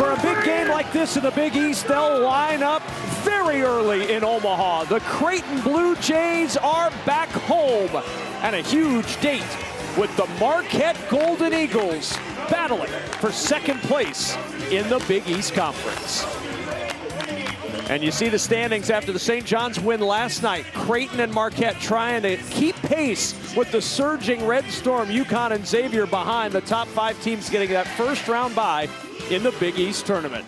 For a big game like this in the Big East, they'll line up very early in Omaha. The Creighton Blue Jays are back home, and a huge date with the Marquette Golden Eagles battling for second place in the Big East Conference. And you see the standings after the St. John's win last night. Creighton and Marquette trying to keep pace with the surging Red Storm, UConn and Xavier behind. The top 5 teams getting that first round bye in the Big East tournament.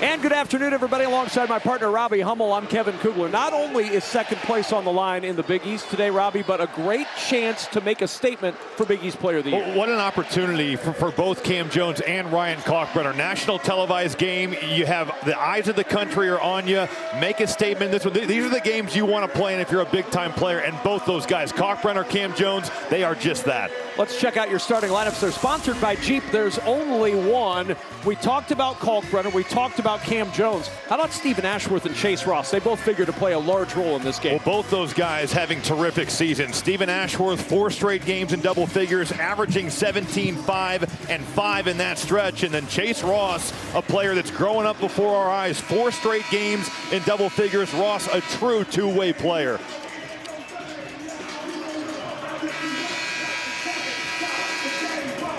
And good afternoon, everybody. Alongside my partner, Robbie Hummel, I'm Kevin Kugler. Not only is second place on the line in the Big East today, Robbie, but a great chance to make a statement for Big East Player of the Year. What an opportunity for both Cam Jones and Ryan Kalkbrenner. National televised game. You have the eyes of the country are on you. Make a statement. These are the games you want to play in if you're a big-time player. And both those guys, Kalkbrenner, Cam Jones, they are just that. Let's check out your starting lineups. They're sponsored by Jeep. There's only one. We talked about Kalkbrenner. We talked about Cam Jones. How about Stephen Ashworth and Chase Ross? They both figure to play a large role in this game. Well, both those guys having terrific seasons. Stephen Ashworth, 4 straight games in double figures, averaging 17, 5, and 5 in that stretch. And then Chase Ross, a player that's growing up before our eyes, 4 straight games in double figures. Ross, a true two-way player.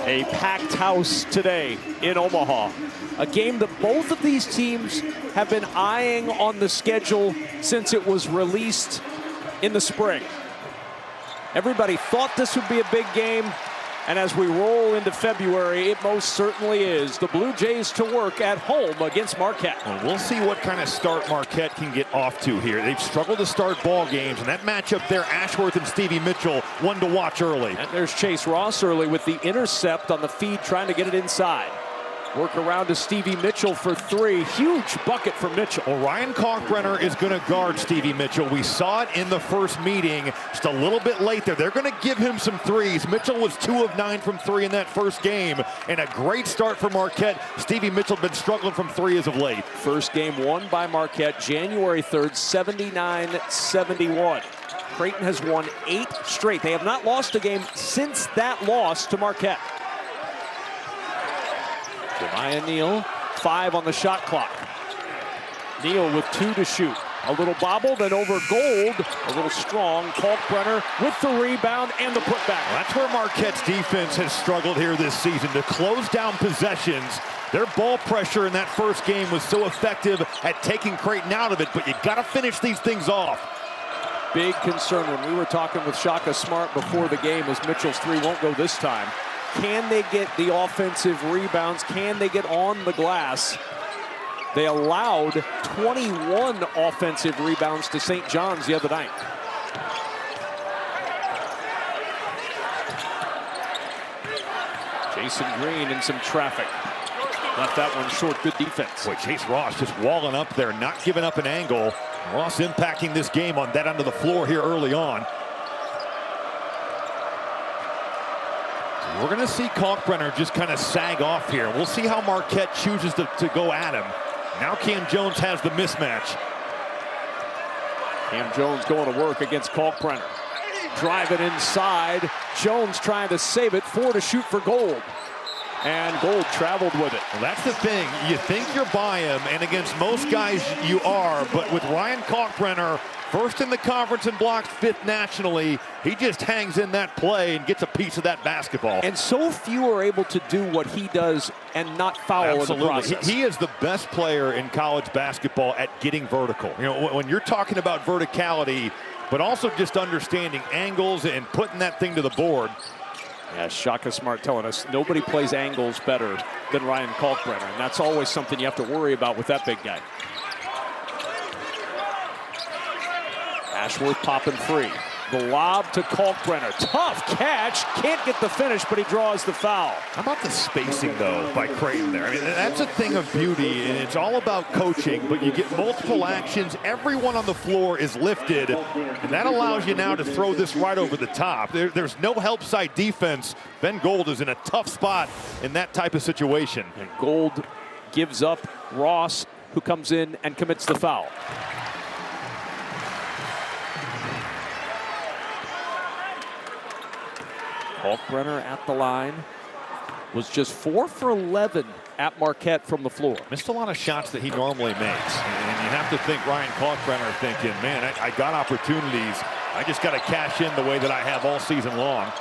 A packed house today in Omaha. A game that both of these teams have been eyeing on the schedule since it was released in the spring. Everybody thought this would be a big game, and as we roll into February, it most certainly is. The Blue Jays to work at home against Marquette. Well, we'll see what kind of start Marquette can get off to here. They've struggled to start ball games, and that matchup there, Ashworth and Stevie Mitchell, one to watch early. And there's Chase Ross early with the intercept on the feed, trying to get it inside. Work around to Stevie Mitchell for 3. Huge bucket for Mitchell. Well, Ryan Kalkbrenner is going to guard Stevie Mitchell. We saw it in the first meeting, just a little bit late there. They're going to give him some threes. Mitchell was 2 of 9 from 3 in that first game, and a great start for Marquette. Stevie Mitchell been struggling from 3 as of late. First game won by Marquette, January 3rd, 79-71. Creighton has won 8 straight. They have not lost a game since that loss to Marquette. Jeremiah Neal, 5 on the shot clock. Neal with 2 to shoot. A little bobble, then over Gold. A little strong. Kalkbrenner with the rebound and the putback. Well, that's where Marquette's defense has struggled here this season, to close down possessions. Their ball pressure in that first game was so effective at taking Creighton out of it, but you got to finish these things off. Big concern when we were talking with Shaka Smart before the game is Mitchell's 3 won't go this time. Can they get the offensive rebounds? Can they get on the glass? They allowed 21 offensive rebounds to St. John's the other night. Jason Green in some traffic. Left that one short. Good defense. Boy, Chase Ross just walling up there, not giving up an angle. Ross impacting this game on that end of the floor here early on. We're going to see Kalkbrenner just kind of sag off here. We'll see how Marquette chooses to go at him. Now Cam Jones has the mismatch. Cam Jones going to work against Kalkbrenner. Drive it inside. Jones trying to save it. 4 to shoot for Gold. And Gold traveled with it. Well, that's the thing. You think you're by him, and against most guys you are, but with Ryan Kalkbrenner, first in the conference in blocks, 5th nationally, he just hangs in that play and gets a piece of that basketball. And so few are able to do what he does and not foul in the process. He is the best player in college basketball at getting vertical. You know, when you're talking about verticality, but also just understanding angles and putting that thing to the board. Yeah, Shaka Smart telling us nobody plays angles better than Ryan Kalkbrenner, and that's always something you have to worry about with that big guy. Ashworth popping free. The lob to Kalkbrenner. Tough catch. Can't get the finish, but he draws the foul. How about the spacing, though, by Creighton there? I mean, that's a thing of beauty, and it's all about coaching, but you get multiple actions. Everyone on the floor is lifted, and that allows you now to throw this right over the top. There's no help side defense. Ben Gold is in a tough spot in that type of situation. And Gold gives up Ross, who comes in and commits the foul. Kalkbrenner at the line. was just 4 for 11 at Marquette from the floor. Missed a lot of shots that he normally makes. And you have to think Ryan Kalkbrenner thinking, man, I got opportunities. I just got to cash in the way that I have all season long.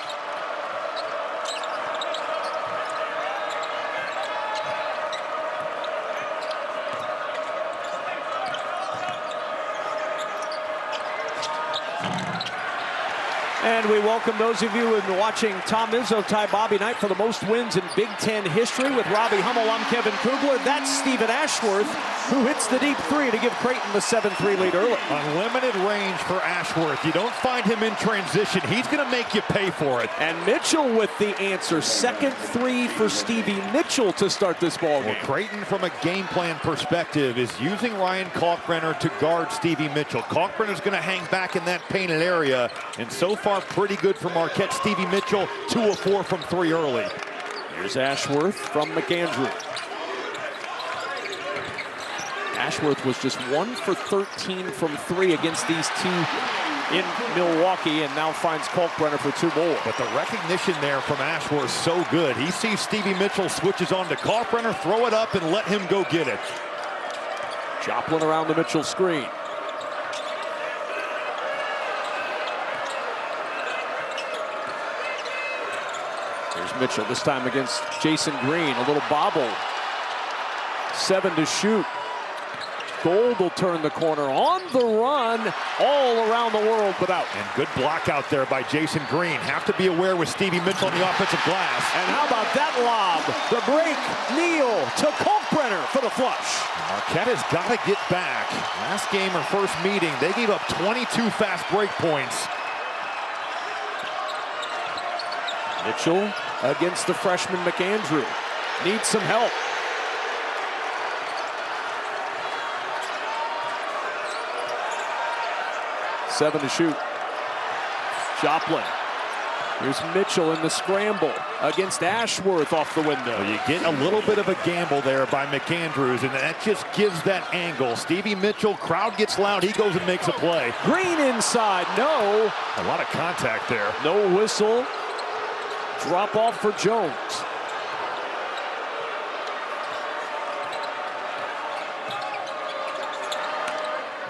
And we welcome those of you who have been watching Tom Izzo tie Bobby Knight for the most wins in Big Ten history. With Robbie Hummel, I'm Kevin Kugler. That's Stephen Ashworth, who hits the deep three to give Creighton the 7-3 lead early. Unlimited range for Ashworth. You don't find him in transition. He's going to make you pay for it. And Mitchell with the answer. Second three for Stevie Mitchell to start this ball game. Well, Creighton, from a game plan perspective, is using Ryan Kalkbrenner to guard Stevie Mitchell. Kalkbrenner's going to hang back in that painted area, and so far pretty good for Marquette. Stevie Mitchell 2 of 4 from 3 early. Here's Ashworth from McAndrew. Ashworth was just 1 for 13 from 3 against these two in Milwaukee, and now finds Kalkbrenner for 2 more. But the recognition there from Ashworth so good. He sees Stevie Mitchell, switches on to Kalkbrenner, throw it up and let him go get it. Joplin around the Mitchell screen. Here's Mitchell, this time against Jason Green. A little bobble. 7 to shoot. Gold will turn the corner on the run, all around the world, but out. And good block out there by Jason Green. Have to be aware with Stevie Mitchell on the offensive glass. And how about that lob? The break, Neal to Kalkbrenner for the flush. Marquette has got to get back. Last game or first meeting, they gave up 22 fast break points. Mitchell against the freshman McAndrew. Needs some help. Seven to shoot. Joplin. Here's Mitchell in the scramble against Ashworth off the window. Well, you get a little bit of a gamble there by McAndrews, and that just gives that angle. Stevie Mitchell, crowd gets loud, he goes and makes a play. Green inside, no. A lot of contact there. No whistle. Drop off for Jones.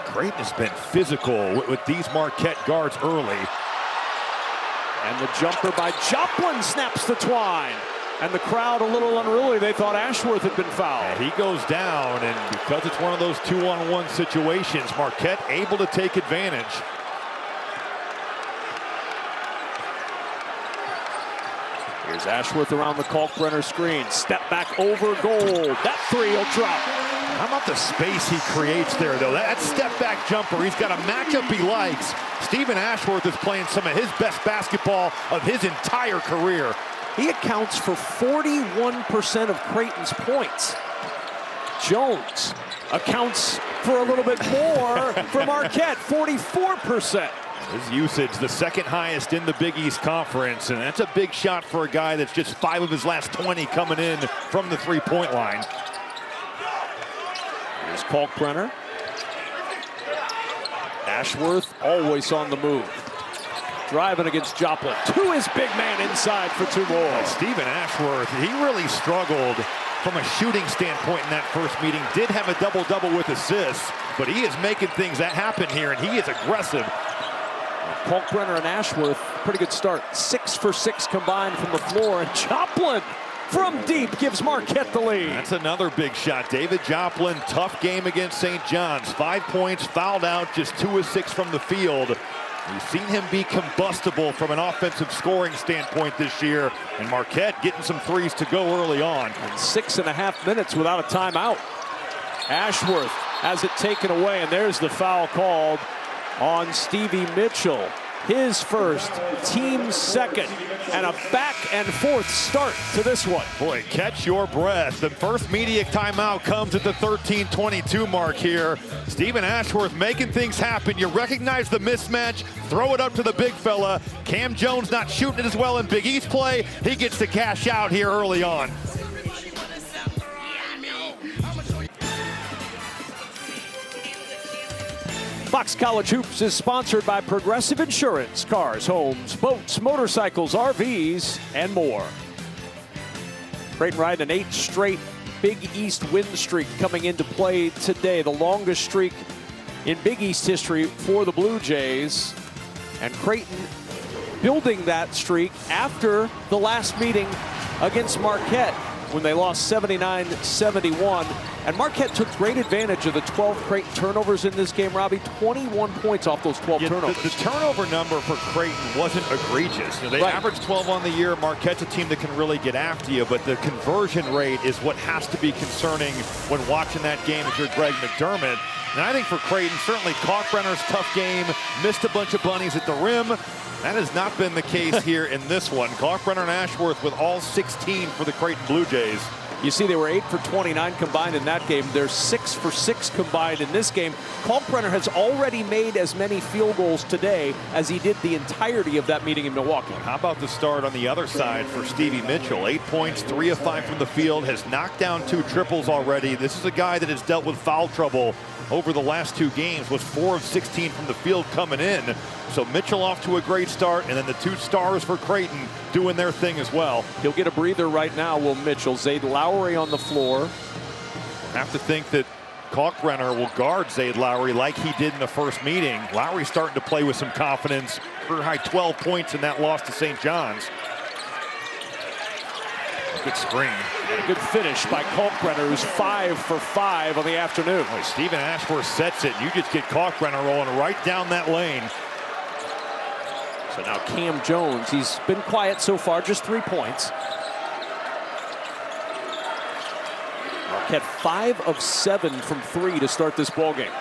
Creighton has been physical with these Marquette guards early. And the jumper by Joplin snaps the twine. And the crowd a little unruly. They thought Ashworth had been fouled. And he goes down, and because it's one of those 2-on-1 situations, Marquette able to take advantage. Here's Ashworth around the Kalkbrenner screen. Step back over Gold. That three will drop. How about the space he creates there, though? That step back jumper, he's got a matchup he likes. Stephen Ashworth is playing some of his best basketball of his entire career. He accounts for 41% of Creighton's points. Jones accounts for a little bit more for Marquette, 44%. His usage, the second highest in the Big East Conference, and that's a big shot for a guy that's just 5 of his last 20 coming in from the three-point line. Here's Kalkbrenner. Ashworth always on the move. Driving against Joplin. To his big man inside for 2 more. Stephen Ashworth, he really struggled from a shooting standpoint in that first meeting. Did have a double-double with assists, but he is making things that happen here, and he is aggressive. Kalkbrenner and Ashworth, pretty good start. 6 for 6 combined from the floor, and Joplin from deep gives Marquette the lead. That's another big shot. David Joplin, tough game against St. John's. 5 points, fouled out, just 2 of 6 from the field. We've seen him be combustible from an offensive scoring standpoint this year, and Marquette getting some threes to go early on. And 6.5 minutes without a timeout. Ashworth has it taken away, and there's the foul called on Stevie Mitchell. His first, team's second, and a back and forth start to this one. Boy, catch your breath. The first media timeout comes at the 13:22 mark here. Stephen Ashworth making things happen. You recognize the mismatch, throw it up to the big fella. Cam Jones not shooting it as well in Big East play. He gets to cash out here early on. Fox College Hoops is sponsored by Progressive Insurance, cars, homes, boats, motorcycles, RVs, and more. Creighton riding an 8 straight Big East win streak coming into play today. The longest streak in Big East history for the Blue Jays. And Creighton building that streak after the last meeting against Marquette when they lost 79-71. And Marquette took great advantage of the 12 Creighton turnovers in this game, Robbie. 21 points off those 12 turnovers. The turnover number for Creighton wasn't egregious. You know, they averaged 12 on the year. Marquette's a team that can really get after you, but the conversion rate is what has to be concerning when watching that game if you're Greg McDermott. And I think for Creighton, certainly Kalkbrenner's tough game, missed a bunch of bunnies at the rim. That has not been the case here in this one. Kalkbrenner and Ashworth with all 16 for the Creighton Blue Jays. You see, they were 8 for 29 combined in that game. They're 6 for 6 combined in this game. Kalkbrenner has already made as many field goals today as he did the entirety of that meeting in Milwaukee. How about the start on the other side for Stevie Mitchell? 8 points, 3 of 5 from the field, has knocked down 2 triples already. This is a guy that has dealt with foul trouble over the last 2 games, was 4 of 16 from the field coming in. So Mitchell off to a great start, and then the 2 stars for Creighton doing their thing as well. He'll get a breather right now, will Mitchell. Zaid Lowry on the floor. Have to think that Kalkbrenner will guard Zaid Lowry like he did in the first meeting. Lowry starting to play with some confidence. Career high 12 points in that loss to St. John's. Good screen. And a good finish by Kalkbrenner, who's 5 for 5 on the afternoon. Boy, Stephen Ashworth sets it. You just get Kalkbrenner rolling right down that lane. So now Cam Jones, he's been quiet so far, just 3 points. Marquette 5 of 7 from 3 to start this ball game.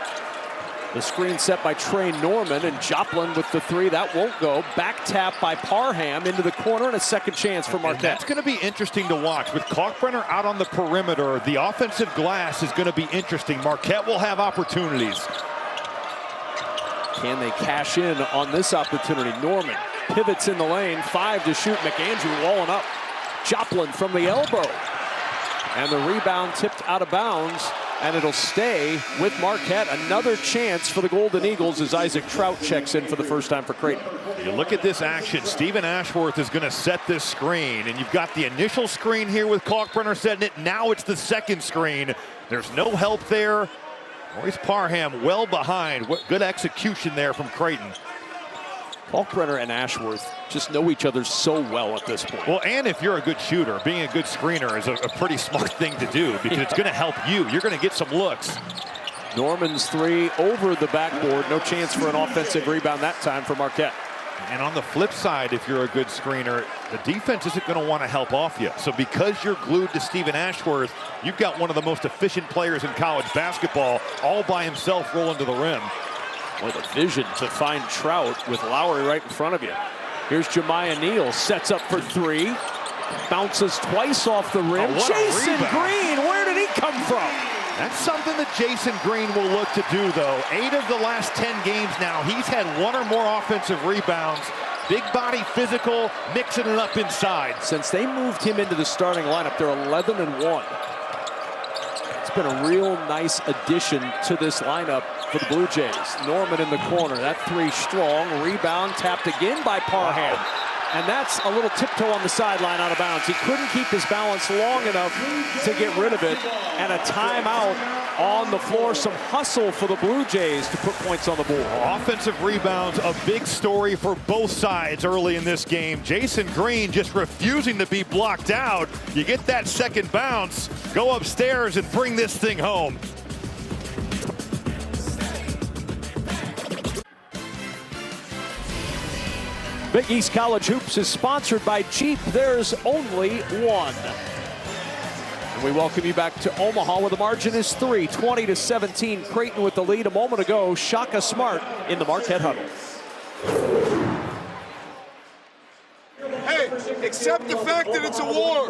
The screen set by Trey Norman, and Joplin with the 3. That won't go. Back tap by Parham into the corner, and a second chance for Marquette. And that's going to be interesting to watch. With Kalkbrenner out on the perimeter, the offensive glass is going to be interesting. Marquette will have opportunities. Can they cash in on this opportunity? Norman pivots in the lane, 5 to shoot. McAndrew walling up. Joplin from the elbow. And the rebound tipped out of bounds, and it'll stay with Marquette. Another chance for the Golden Eagles as Isaac Trout checks in for the first time for Creighton. You look at this action. Stephen Ashworth is going to set this screen, and you've got the initial screen here with Kalkbrenner setting it. Now it's the second screen. There's no help there. Maurice Parham well behind. Good execution there from Creighton. Kalkbrenner and Ashworth just know each other so well at this point. Well, and if you're a good shooter, being a good screener is a pretty smart thing to do, because it's going to help you. You're going to get some looks. Norman's 3 over the backboard. No chance for an offensive rebound that time for Marquette. And on the flip side, if you're a good screener, the defense isn't going to want to help off you. So because you're glued to Stephen Ashworth, you've got one of the most efficient players in college basketball all by himself rolling to the rim. Boy, the vision to find Trout with Lowry right in front of you. Here's Jemiah Neal, sets up for 3. Bounces twice off the rim. Jason Green, where did he come from? That's something that Jason Green will look to do, though. 8 of the last 10 games now, he's had 1 or more offensive rebounds. Big body, physical, mixing it up inside. Since they moved him into the starting lineup, they're 11-1. It's been a real nice addition to this lineup for the Blue Jays. Norman in the corner, that 3 strong. Rebound tapped again by Parham. And that's a little tiptoe on the sideline out of bounds. He couldn't keep his balance long enough to get rid of it. And a timeout on the floor. Some hustle for the Blue Jays to put points on the board. Offensive rebounds, a big story for both sides early in this game. Jason Green just refusing to be blocked out. You get that second bounce, go upstairs and bring this thing home. Big East College Hoops is sponsored by Jeep. There's only one. And we welcome you back to Omaha where the margin is 3, 20-17. Creighton with the lead a moment ago. Shaka Smart in the Marquette huddle. Hey, accept the fact that it's a war.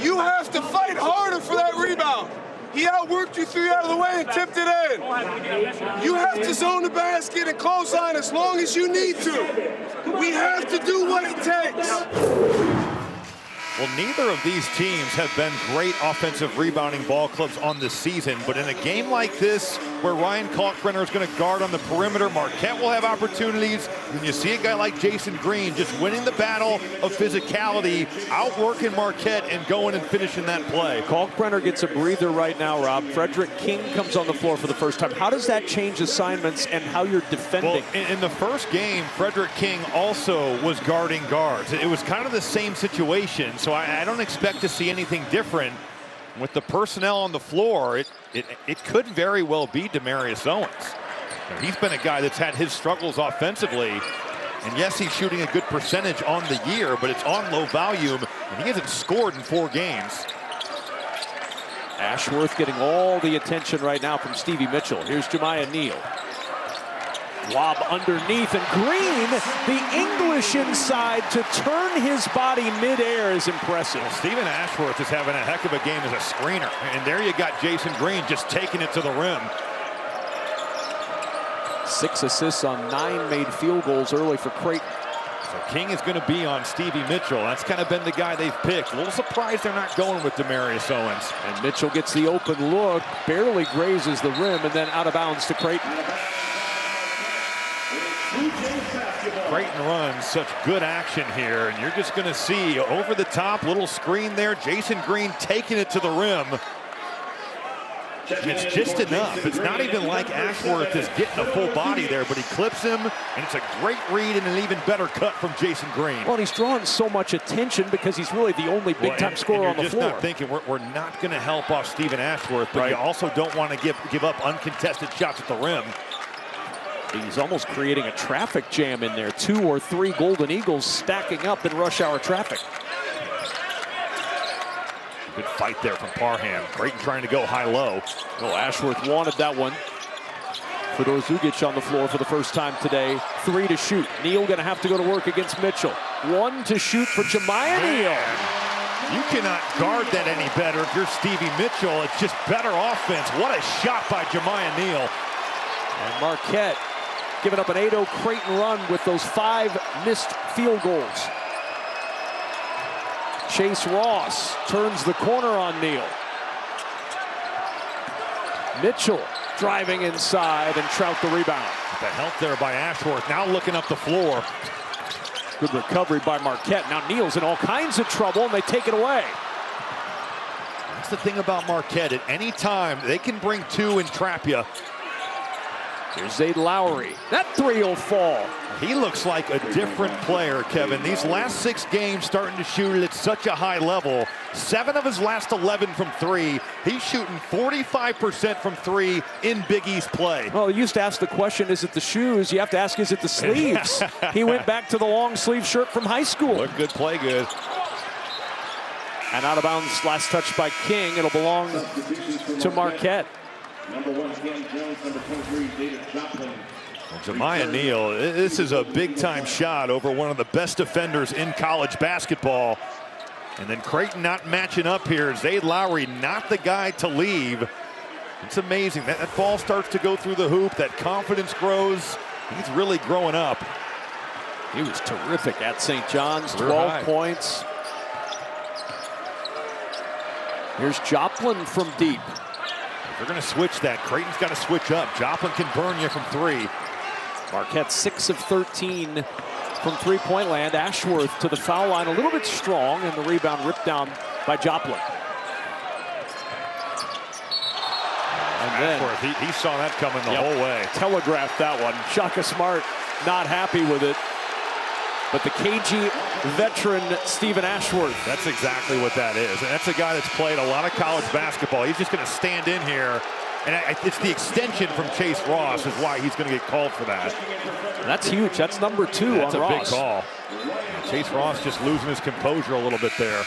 You have to fight harder for that rebound. He outworked you 3 out of the way and tipped it in. You have to zone the basket and clothesline as long as you need to. We have to do what it takes. Well, neither of these teams have been great offensive rebounding ball clubs on the season, but in a game like this, where Ryan Kalkbrenner is going to guard on the perimeter. Marquette will have opportunities. And you see a guy like Jason Green just winning the battle of physicality, outworking Marquette and going and finishing that play. Kalkbrenner gets a breather right now, Rob. Frederick King comes on the floor for the first time. How does that change assignments and how you're defending? Well, in the first game, Frederick King also was guarding guards. It was kind of the same situation, so I don't expect to see anything different. With the personnel on the floor, it could very well be Demarius Owens. Now, he's been a guy that's had his struggles offensively, and yes, he's shooting a good percentage on the year, but it's on low volume, and he hasn't scored in 4 games. Ashworth getting all the attention right now from Stevie Mitchell. Here's Jemiah Neal. Lob underneath, and Green, the English inside to turn his body midair is impressive. Well, Stephen Ashworth is having a heck of a game as a screener. And there you got Jason Green just taking it to the rim. 6 assists on 9 made field goals early for Creighton. So King is going to be on Stevie Mitchell. That's kind of been the guy they've picked. A little surprised they're not going with Demarius Owens. And Mitchell gets the open look, barely grazes the rim, and then out of bounds to Creighton. Creighton runs such good action here, and you're just going to see over the top, little screen there, Jason Green taking it to the rim. And it's just enough. It's not even like Ashworth is getting a full body there, but he clips him, and it's a great read and an even better cut from Jason Green. Well, he's drawing so much attention because he's really the only big-time scorer on the floor. You're just not thinking we're not going to help off Stephen Ashworth, but you also don't want to give up uncontested shots at the rim. He's almost creating a traffic jam in there. 2 or 3 Golden Eagles stacking up in rush hour traffic. Good fight there from Parham. Creighton trying to go high-low. Oh, Ashworth wanted that one. Fedor Zugic on the floor for the first time today. 3 to shoot. Neal going to have to go to work against Mitchell. 1 to shoot for Jemiah Neal. You cannot guard that any better if you're Stevie Mitchell. It's just better offense. What a shot by Jemiah Neal. And Marquette giving up an 8-0 Creighton run with those 5 missed field goals. Chase Ross turns the corner on Neal. Mitchell driving inside, and Trout the rebound. The help there by Ashworth, now looking up the floor. Good recovery by Marquette. Now Neal's in all kinds of trouble, and they take it away. That's the thing about Marquette. At any time, they can bring 2 and trap you. Here's Zayd Lowry. That 3 will fall. He looks like a different player, Kevin. These last 6 games starting to shoot it at such a high level. 7 of his last 11 from 3. He's shooting 45% from 3 in Big East play. Well, you used to ask the question, is it the shoes? You have to ask, is it the sleeves? He went back to the long sleeve shirt from high school. Look good, play good. And out of bounds, last touch by King. It'll belong to Marquette. Number 1, Cam Jones. Number 23, David Joplin. Well, Jemiah Neal, this is a big-time shot over one of the best defenders in college basketball. And then Creighton not matching up here. Zayd Lowry not the guy to leave. It's amazing. That ball starts to go through the hoop. That confidence grows. He's really growing up. He was terrific at St. John's. 12 points. Here's Joplin from deep. They're going to switch that. Creighton's got to switch up. Joplin can burn you from 3. Marquette 6 of 13 from three-point land. Ashworth to the foul line, a little bit strong, and the rebound ripped down by Joplin. And then Ashworth, he saw that coming the whole way. Telegraphed that one. Shaka Smart not happy with it. But the KG veteran, Stephen Ashworth. That's exactly what that is. And that's a guy that's played a lot of college basketball. He's just going to stand in here. And it's the extension from Chase Ross is why he's going to get called for that. That's huge. That's number 2 that's on Ross. That's a big call. Chase Ross just losing his composure a little bit there.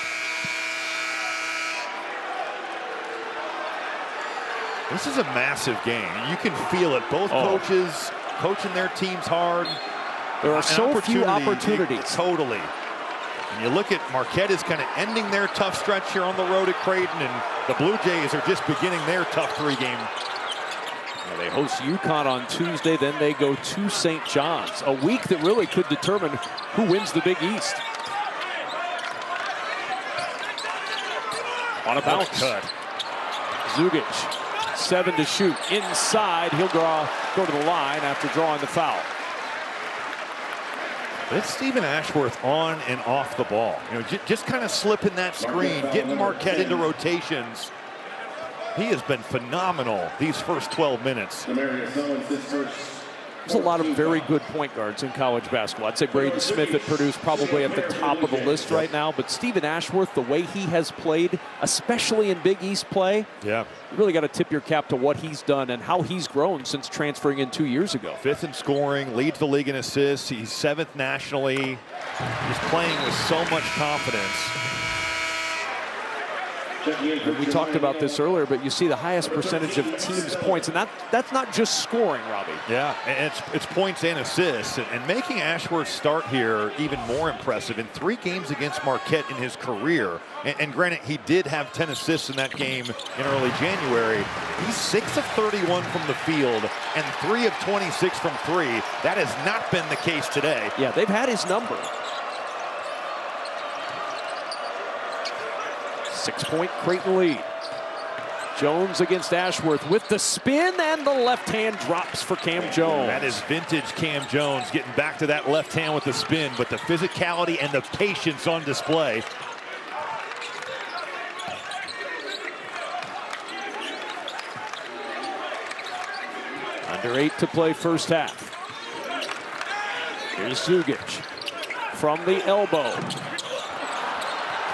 This is a massive game. You can feel it. Both coaches coaching their teams hard. There are so few opportunities. Totally. And you look at Marquette is kind of ending their tough stretch here on the road at Creighton, and the Blue Jays are just beginning their tough 3-game. Well, they host UConn on Tuesday, then they go to St. John's. A week that really could determine who wins the Big East. On a bounce. Cut. Zugic 7 to shoot. Inside, he'll go to the line after drawing the foul. It's Stephen Ashworth on and off the ball. You know, just kind of slipping that screen, getting Marquette into rotations. He has been phenomenal these first 12 minutes. There's a lot of very good point guards in college basketball. I'd say Braden Smith at Purdue's probably at the top of the list right now, but Stephen Ashworth, the way he has played, especially in Big East play, you really got to tip your cap to what he's done and how he's grown since transferring in 2 years ago. 5th in scoring, leads the league in assists. He's 7th nationally. He's playing with so much confidence. And we talked about this earlier, but you see the highest percentage of teams' points, and that's not just scoring, Robbie. Yeah, and it's points and assists, and making Ashworth's start here even more impressive. In 3 games against Marquette in his career, and granted, he did have 10 assists in that game in early January. He's 6 of 31 from the field and 3 of 26 from 3. That has not been the case today. Yeah, they've had his number. 6-point Creighton lead. Jones against Ashworth with the spin, and the left hand drops for Cam Jones. That is vintage Cam Jones, getting back to that left hand with the spin, but the physicality and the patience on display. Under 8 to play first half. Here's Zugic from the elbow.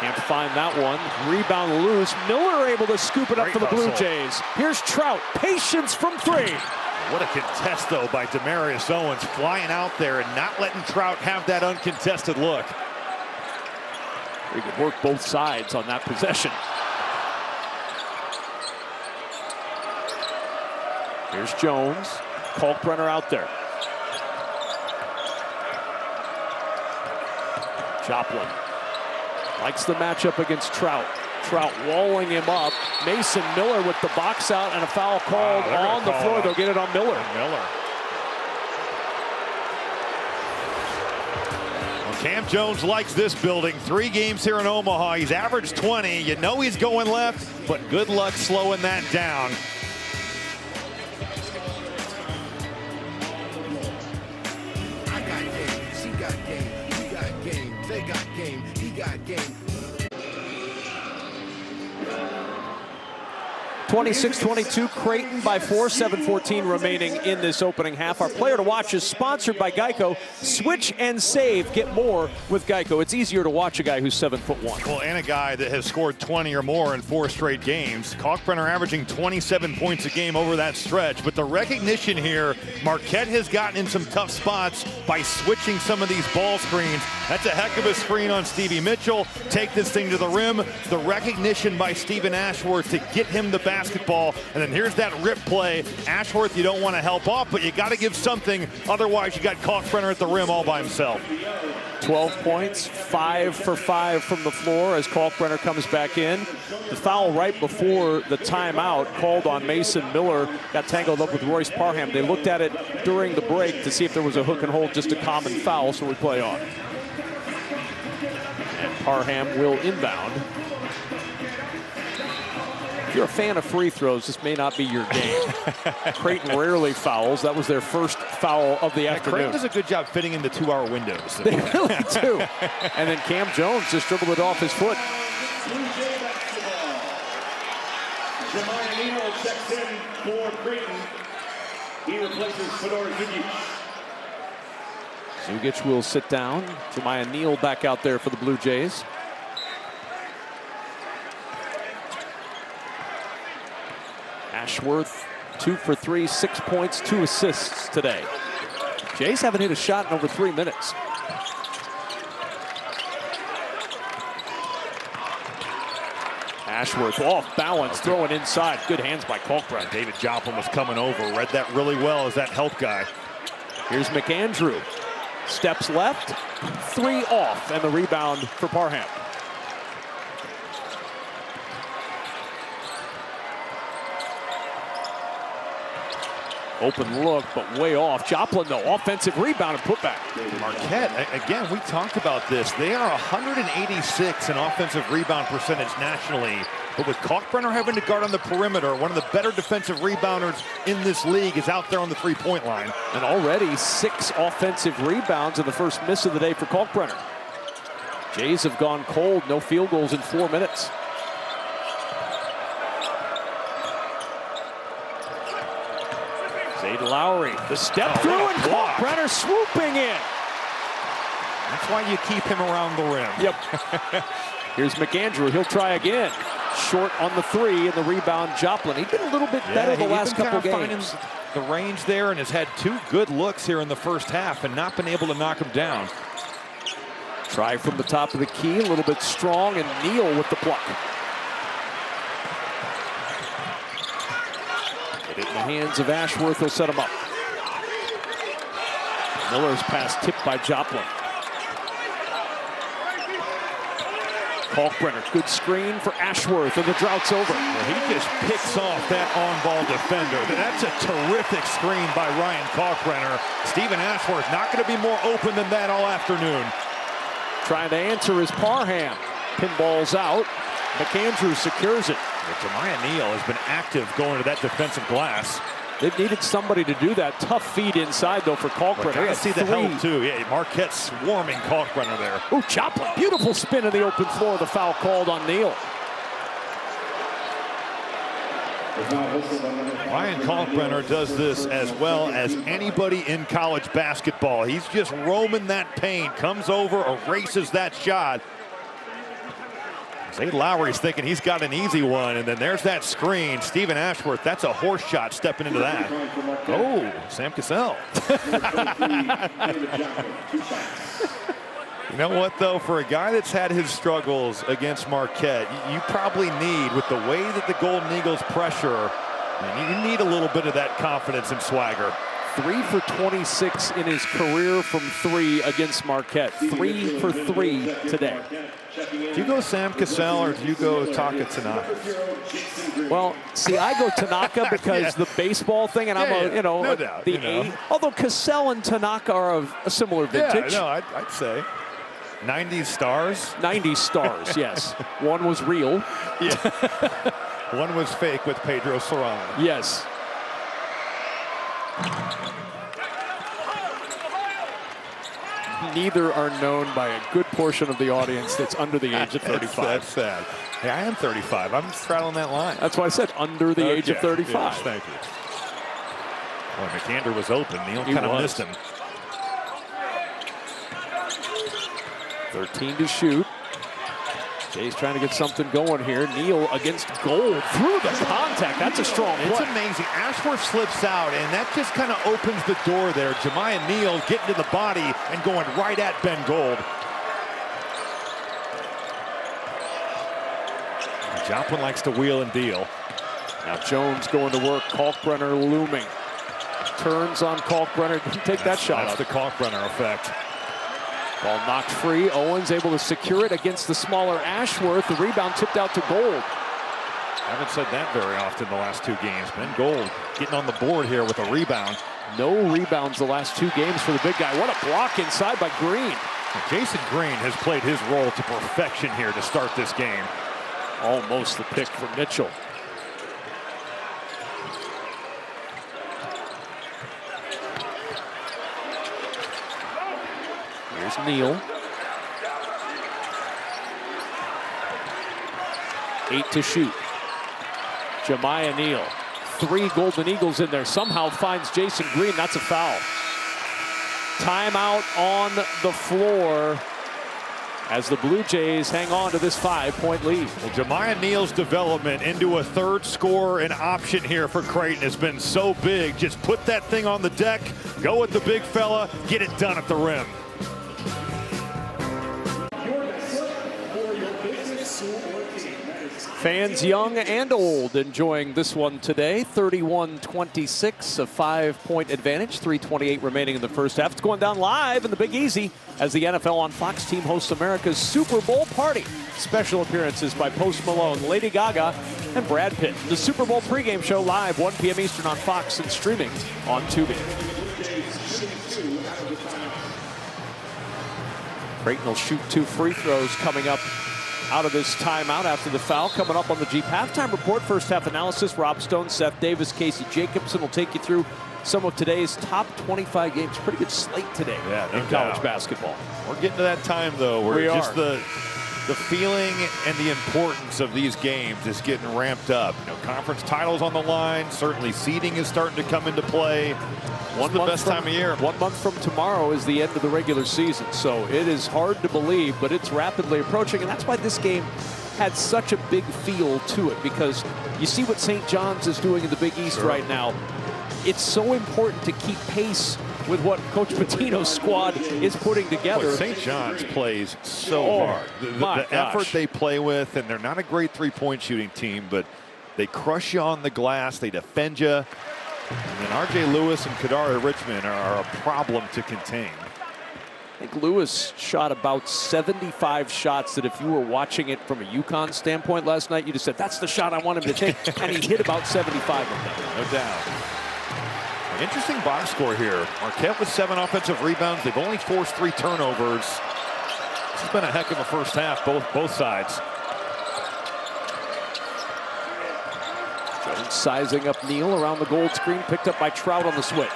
Can't find that one. Rebound loose. Miller able to scoop it up for the Blue Jays. Here's Trout. Patience from 3. What a contest, though, by Demarius Owens, flying out there and not letting Trout have that uncontested look. We could work both sides on that possession. Here's Jones. Kalkbrenner out there. Joplin likes the matchup against Trout. Trout walling him up. Mason Miller with the box out and a foul called on the floor. They'll get it on Miller. Well, Cam Jones likes this building. 3 games here in Omaha. He's averaged 20. You know he's going left, but good luck slowing that down. I got game, she got game, we got game, they got game, he got game. 26-22, Creighton by 4, 7:14 remaining in this opening half. Our player to watch is sponsored by Geico. Switch and save. Get more with Geico. It's easier to watch a guy who's 7'1". Well, and a guy that has scored 20 or more in 4 straight games. Kalkbrenner averaging 27 points a game over that stretch. But the recognition here, Marquette has gotten in some tough spots by switching some of these ball screens. That's a heck of a screen on Stevie Mitchell. Take this thing to the rim. The recognition by Stephen Ashworth to get him the basketball. And then here's that rip play. Ashworth, you don't want to help off, but you got to give something. Otherwise, you got Kalkbrenner at the rim all by himself. 12 points, 5 for 5 from the floor as Kalkbrenner comes back in. The foul right before the timeout called on Mason Miller. Got tangled up with Royce Parham. They looked at it during the break to see if there was a hook and hold, just a common foul, so we play on. And Parham will inbound. If you're a fan of free throws, this may not be your game. Creighton rarely fouls. That was their first foul of the afternoon. Creighton does a good job fitting into 2-hour windows. They really do. And then Cam Jones just dribbled it off his foot. Jeremiah Neal checks in for Creighton. He replaces Fedor Zugic. Zugic will sit down. Jeremiah Neal back out there for the Blue Jays. Ashworth, 2 for 3, 6 points, 2 assists today. Jays haven't hit a shot in over 3 minutes. Ashworth off balance, throwing inside. Good hands by Kalkbrenner. David Joplin was coming over, read that really well as that help guy. Here's McAndrew. Steps left, 3 off, and the rebound for Parham. Open look, but way off. Joplin, though, offensive rebound and putback. Marquette, again, we talked about this. They are 186 in offensive rebound percentage nationally. But with Kalkbrenner having to guard on the perimeter, one of the better defensive rebounders in this league is out there on the three-point line. And already 6 offensive rebounds in the first miss of the day for Kalkbrenner. Jays have gone cold, no field goals in 4 minutes. Zay Lowry, the step through, and Kalkbrenner swooping in. That's why you keep him around the rim. Yep. Here's McAndrew, he'll try again. Short on the 3, and the rebound Joplin. He's been a little bit better the last couple games. The range there, and has had 2 good looks here in the first half and not been able to knock him down. Try from the top of the key, a little bit strong, and Neal with the pluck. Get it in the hands of Ashworth, he'll set him up. Miller's pass tipped by Joplin. Kalkbrenner, good screen for Ashworth, and the drought's over. Well, he just picks off that on-ball defender. That's a terrific screen by Ryan Kalkbrenner. Stephen Ashworth not going to be more open than that all afternoon. Trying to answer is Parham. Pinball's out. McAndrew secures it. Jemiah Neal has been active going to that defensive glass. They've needed somebody to do that. Tough feed inside, though, for Kalkbrenner. I see the help, too. Yeah, Marquette swarming Kalkbrenner there. Ooh, Joplin. Beautiful spin in the open floor. The foul called on Neal. Ryan Kalkbrenner does this as well as anybody in college basketball. He's just roaming that paint, comes over, erases that shot. Zay Lowry's thinking he's got an easy one, and then there's that screen. Stephen Ashworth, that's a horse shot stepping into that. Oh, Sam Cassell. You know what, though? For a guy that's had his struggles against Marquette, you probably need, with the way that the Golden Eagles pressure, you need a little bit of that confidence and swagger. 3 for 26 in his career from 3 against Marquette. 3 for 3 today. Do you go Sam Cassell or do you go Taka Tanaka? Well, see, I go Tanaka because the baseball thing, and I'm no doubt, although Cassell and Tanaka are of a similar vintage. Yeah, no, I'd say 90s stars. 90s stars, yes. One was real. Yeah. One was fake with Pedro Serrano. Yes. Neither are known by a good portion of the audience that's under the age of 35. That's sad. Hey, I am 35. I'm straddling that line. That's why I said under the age of 35. Yes, thank you. Well, McAndrew was open. Neal kind of missed him. 13 to shoot. Jay's trying to get something going here. Neal against Gold through the contact. That's a strong play. It's amazing. Ashworth slips out, and that just kind of opens the door there. Jemiah Neal getting to the body and going right at Ben Gold. Joplin likes to wheel and deal. Now Jones going to work. Kalkbrenner looming. Turns on Kalkbrenner. Didn't take that shot. That's the Kalkbrenner effect. Ball knocked free. Owens able to secure it against the smaller Ashworth. The rebound tipped out to Gold. Haven't said that very often the last 2 games. Ben Gold getting on the board here with a rebound. No rebounds the last 2 games for the big guy. What a block inside by Green. Jason Green has played his role to perfection here to start this game. Almost the pick for Mitchell. Here's Neal. 8 to shoot. Jemiah Neal. 3 Golden Eagles in there. Somehow finds Jason Green. That's a foul. Timeout on the floor as the Blue Jays hang on to this 5-point lead. Well, Jemiah Neal's development into a 3rd scorer and option here for Creighton has been so big. Just put that thing on the deck, go with the big fella, get it done at the rim. Fans young and old enjoying this one today. 31-26, a 5-point advantage. 3:28 remaining in the first half. It's going down live in the Big Easy as the NFL on Fox team hosts America's Super Bowl party. Special appearances by Post Malone, Lady Gaga, and Brad Pitt. The Super Bowl pregame show live 1 p.m. Eastern on Fox and streaming on Tubi. Creighton will shoot 2 free throws coming up out of this timeout after the foul. Coming up on the Jeep Halftime Report, first half analysis. Rob Stone, Seth Davis, Casey Jacobson will take you through some of today's top 25 games. Pretty good slate today in college basketball. We're getting to that time, though, where just the feeling and the importance of these games is getting ramped up. You know, conference titles on the line. Certainly seeding is starting to come into play. One of the best time of year. 1 month from tomorrow is the end of the regular season. So it is hard to believe, but it's rapidly approaching. And that's why this game had such a big feel to it, because you see what St. John's is doing in the Big East right now. It's so important to keep pace with what Coach Pitino's squad is putting together. St. John's plays so hard. The effort they play with, and they're not a great three-point shooting team, but they crush you on the glass, they defend you. And then R.J. Lewis and Kadari Richmond are a problem to contain. I think Lewis shot about 75 shots that if you were watching it from a UConn standpoint last night, you just said, that's the shot I want him to take. And he hit about 75 of them. No doubt. Interesting box score here. Marquette with 7 offensive rebounds. They've only forced 3 turnovers. This has been a heck of a first half, both sides. Jones sizing up Neal around the gold screen, picked up by Trout on the switch.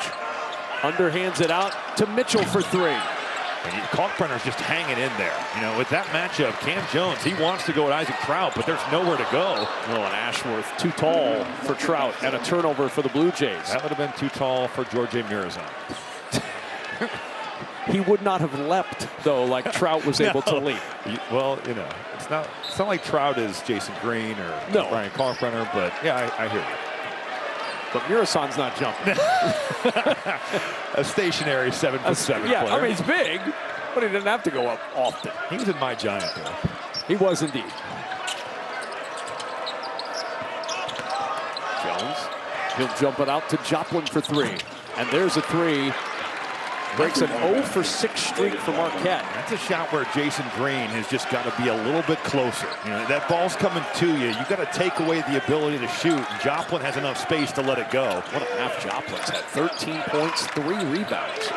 Underhands it out to Mitchell for 3. Kalkbrenner's just hanging in there. You know, with that matchup, Cam Jones, he wants to go at Isaac Trout, but there's nowhere to go. Well, and Ashworth too tall for Trout, and a turnover for the Blue Jays. That would have been too tall for George Mirazon. He would not have leapt, though, like Trout was able to leap. Well, you know, it's not like Trout is Jason Green or Brian Kalkbrenner, but yeah, I hear you. But Mirazon's not jumping. A stationary 7'7" yeah, player. I mean, he's big, but he didn't have to go up often. He was in my giant, though. He was indeed. Jones, he'll jump it out to Joplin for 3. And there's a 3. Breaks an 0 for 6 streak for Marquette. That's a shot where Jason Green has just got to be a little bit closer. You know, that ball's coming to you. You got to take away the ability to shoot. And Joplin has enough space to let it go. What a half Joplin's had. 13 points, 3 rebounds.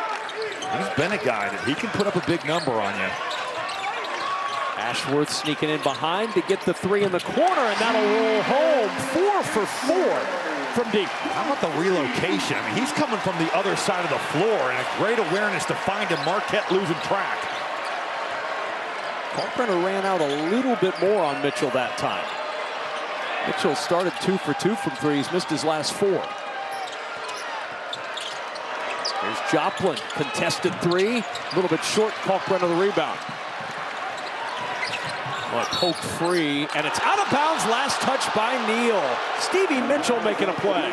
He's been a guy that he can put up a big number on you. Ashworth sneaking in behind to get the 3 in the corner, and that'll roll home. 4 for 4. From deep. How about the relocation? I mean, he's coming from the other side of the floor, and a great awareness to find him. Marquette losing track. Kalkbrenner ran out a little bit more on Mitchell that time. Mitchell started 2 for 2 from 3. He's missed his last 4. There's Joplin, contested 3. A little bit short. Kalkbrenner the rebound. Well, poked free, and it's out of bounds. Last touch by Neal. Stevie Mitchell making a play.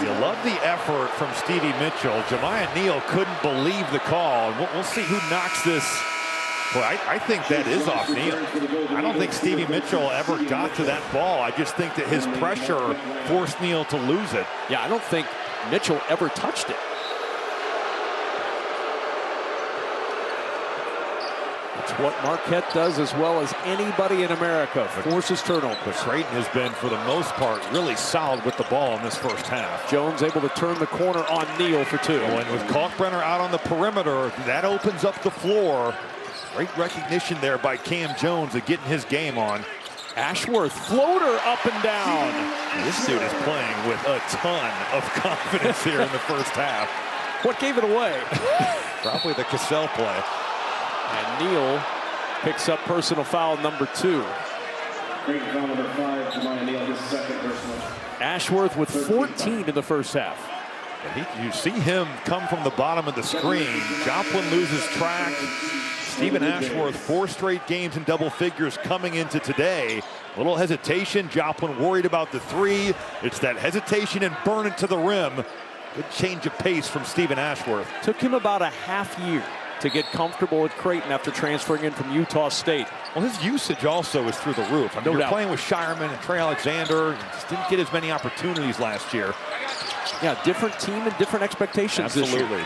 You love the effort from Stevie Mitchell. Jemiah Neal couldn't believe the call. We'll see who knocks this. Well, I think that is off Neal. I don't think Stevie Mitchell ever got to that ball. I just think that his pressure forced Neal to lose it. Yeah, I don't think Mitchell ever touched it. It's what Marquette does as well as anybody in America. Forces turnovers. But Creighton has been, for the most part, really solid with the ball in this first half. Jones able to turn the corner on Neal for 2. And with Kalkbrenner out on the perimeter, that opens up the floor. Great recognition there by Cam Jones of getting his game on. Ashworth, floater up and down. This dude is playing with a ton of confidence here in the first half. What gave it away? Probably the Cassell play. And Neal picks up personal foul number 2. Creighton foul number 5, Jemiah Neal, his second personal. Ashworth with 14 in the first half. You see him come from the bottom of the screen. Joplin loses track. Stephen Ashworth, 4 straight games in double figures coming into today. A little hesitation. Joplin worried about the 3. It's that hesitation and burn it to the rim. Good change of pace from Stephen Ashworth. Took him about a half year to get comfortable at Creighton after transferring in from Utah State. Well, his usage also is through the roof. I mean, you're playing with Shireman and Trey Alexander. Just didn't get as many opportunities last year. Yeah, different team and different expectations this year. Absolutely.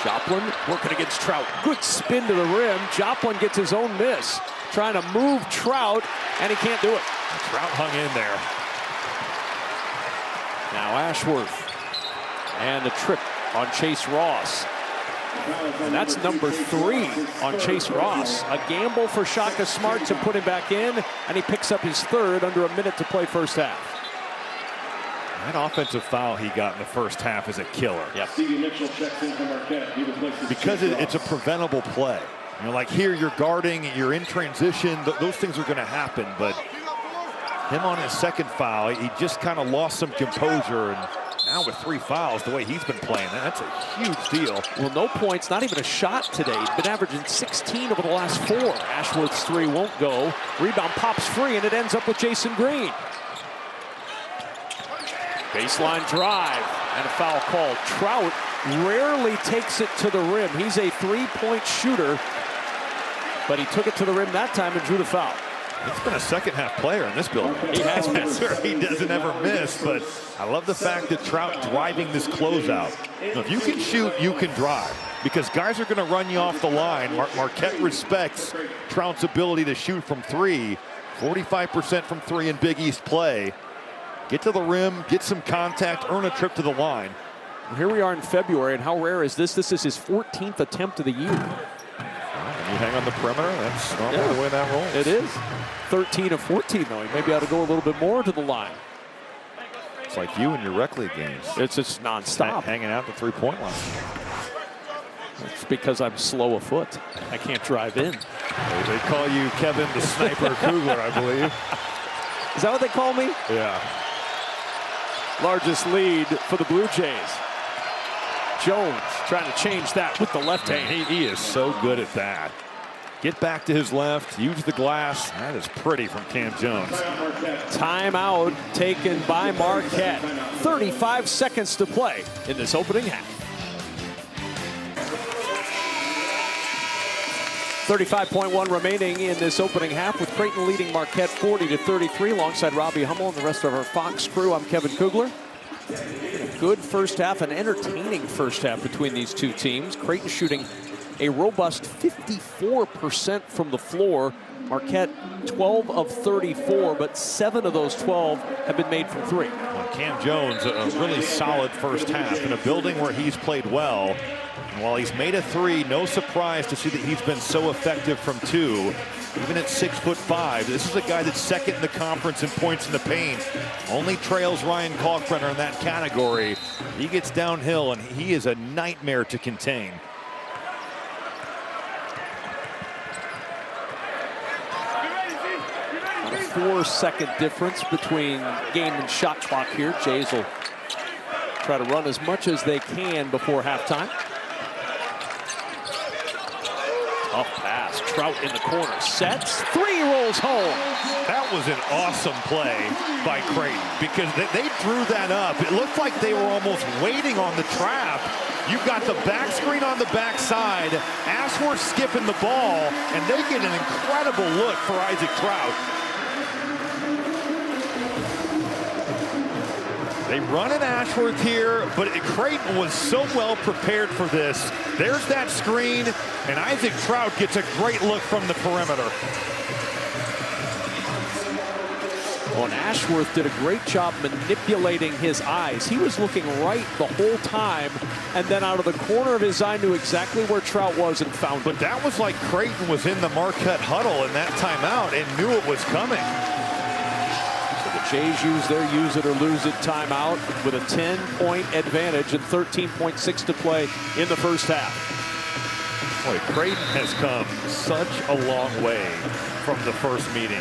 Joplin working against Trout. Good spin to the rim. Joplin gets his own miss. Trying to move Trout, and he can't do it. Trout hung in there. Now Ashworth. And the trip on Chase Ross. And that's number 3 on Chase Ross. A gamble for Shaka Smart to put him back in, and he picks up his 3rd under a minute to play first half. That offensive foul he got in the first half is a killer. Yep. Because it's a preventable play. You know, like here you're guarding, you're in transition, those things are going to happen. But him on his 2nd foul, he just kind of lost some composure. And now with 3 fouls, the way he's been playing, that's a huge deal. Well, no points, not even a shot today. He's been averaging 16 over the last 4. Ashworth's 3 won't go. Rebound pops free, and it ends up with Jason Green. Baseline drive, and a foul called. Trout rarely takes it to the rim. He's a 3-point shooter, but he took it to the rim that time and drew the foul. It's been a second-half player in this building. He has been. He doesn't ever miss, but I love the fact that Trout driving this closeout. Now, if you can shoot, you can drive, because guys are going to run you off the line. Marquette respects Trout's ability to shoot from 3, 45% from 3 in Big East play. Get to the rim, get some contact, earn a trip to the line. Here we are in February, and how rare is this? This is his 14th attempt of the year. When you hang on the perimeter, that's normally the way that rolls. It is. 13 of 14, though. He maybe ought to go a little bit more to the line. It's like you in your rec league games. It's just nonstop. Hanging out the 3-point line. It's because I'm slow of foot. I can't drive in. They call you Kevin the Sniper Kugler, I believe. Is that what they call me? Yeah. Largest lead for the Blue Jays. Jones trying to change that with the left hand. He is so good at that. Get back to his left, use the glass. That is pretty from Cam Jones. Timeout taken by Marquette. 35 seconds to play in this opening half. 35.1 remaining in this opening half, with Creighton leading Marquette 40-33. Alongside Robbie Hummel and the rest of our Fox crew, I'm Kevin Kugler. Good first half, an entertaining first half between these two teams. Creighton shooting a robust 54% from the floor. Marquette 12 of 34, but 7 of those 12 have been made from 3. Well, Cam Jones, a really solid first half in a building where he's played well. And while he's made a 3, no surprise to see that he's been so effective from 2. Even at 6'5", this is a guy that's 2nd in the conference in points in the paint. Only trails Ryan Kalkbrenner in that category. He gets downhill, and he is a nightmare to contain. A 4-second difference between game and shot clock here. Jays will try to run as much as they can before halftime. Tough pass. Trout in the corner. Sets. 3, rolls home. That was an awesome play by Creighton, because they drew that up. It looked like they were almost waiting on the trap. You've got the back screen on the backside. Ashworth skipping the ball, and they get an incredible look for Isaac Trout. They run an Ashworth here, but Creighton was so well prepared for this. There's that screen, and Isaac Trout gets a great look from the perimeter. Well, and Ashworth did a great job manipulating his eyes. He was looking right the whole time, and then out of the corner of his eye knew exactly where Trout was and found him. But that was like Creighton was in the Marquette huddle in that timeout and knew it was coming. Jays use their use it or lose it timeout with a 10-point advantage and 13.6 to play in the first half. Boy, Creighton has come such a long way from the first meeting.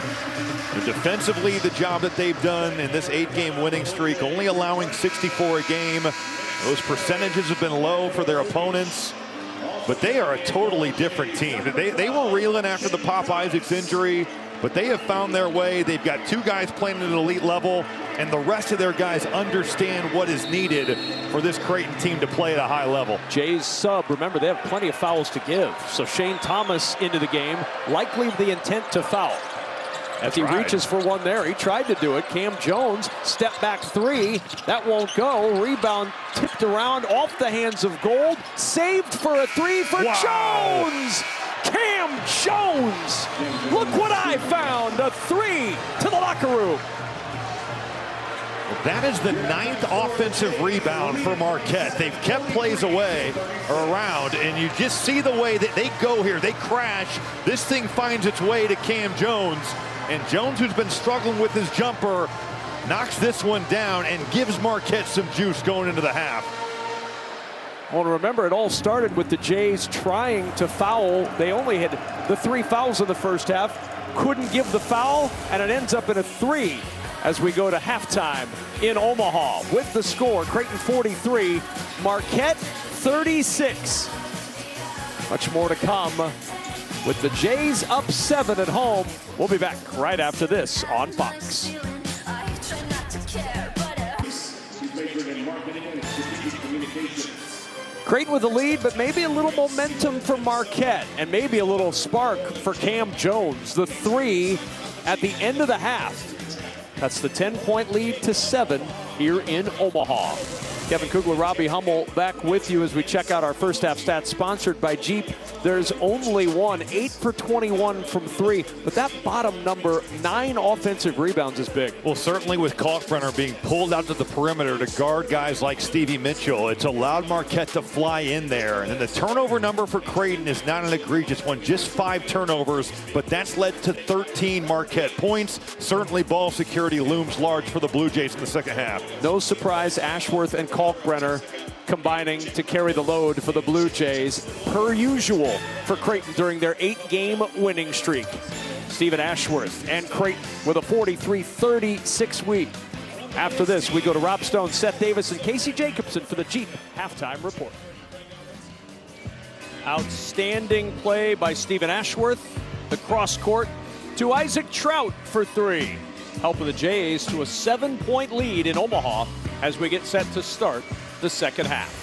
And defensively, the job that they've done in this 8-game winning streak, only allowing 64 a game. Those percentages have been low for their opponents, but they are a totally different team. They were reeling after the Pop Isaacs injury, but they have found their way. They've got 2 guys playing at an elite level, and the rest of their guys understand what is needed for this Creighton team to play at a high level. Jays sub, remember, they have plenty of fouls to give. So Shane Thomas into the game, likely with the intent to foul. As he reaches for one there, he tried to do it. Cam Jones, step back 3. That won't go. Rebound tipped around off the hands of Gold. Saved for a 3 for Jones. Cam Jones. Look what I found. A 3 to the locker room. Well, That is the 9th offensive rebound for Marquette. They've kept plays away or around, and you just see the way that they go here. They crash. This thing finds its way to Cam Jones, and Jones, who's been struggling with his jumper, knocks this one down and gives Marquette some juice going into the half. Well, remember, it all started with the Jays trying to foul. They only had the 3 fouls in the first half, couldn't give the foul, and it ends up in a 3 as we go to halftime in Omaha. With the score, Creighton 43, Marquette 36. Much more to come with the Jays up 7 at home. We'll be back right after this on Fox. Creighton with the lead, but maybe a little momentum for Marquette and maybe a little spark for Cam Jones. The 3 at the end of the half cuts the 10-point lead to 7 here in Omaha. Kevin Kugler, Robbie Hummel back with you as we check out our first half stats, sponsored by Jeep. There's only one, 8 for 21 from 3, but that bottom number, 9 offensive rebounds, is big. Well, certainly with Kalkbrenner being pulled out to the perimeter to guard guys like Stevie Mitchell, it's allowed Marquette to fly in there. And then the turnover number for Creighton is not an egregious one, just 5 turnovers, but that's led to 13 Marquette points. Certainly ball security looms large for the Blue Jays in the second half. No surprise, Ashworth and Kalkbrenner combining to carry the load for the Blue Jays, per usual for Creighton during their 8-game winning streak. Stephen Ashworth and Creighton with a 43-36 lead. After this, we go to Rob Stone, Seth Davis, and Casey Jacobson for the Jeep halftime report. Outstanding play by Stephen Ashworth. The cross court to Isaac Trout for 3. Helping the Jays to a 7-point lead in Omaha as we get set to start the second half.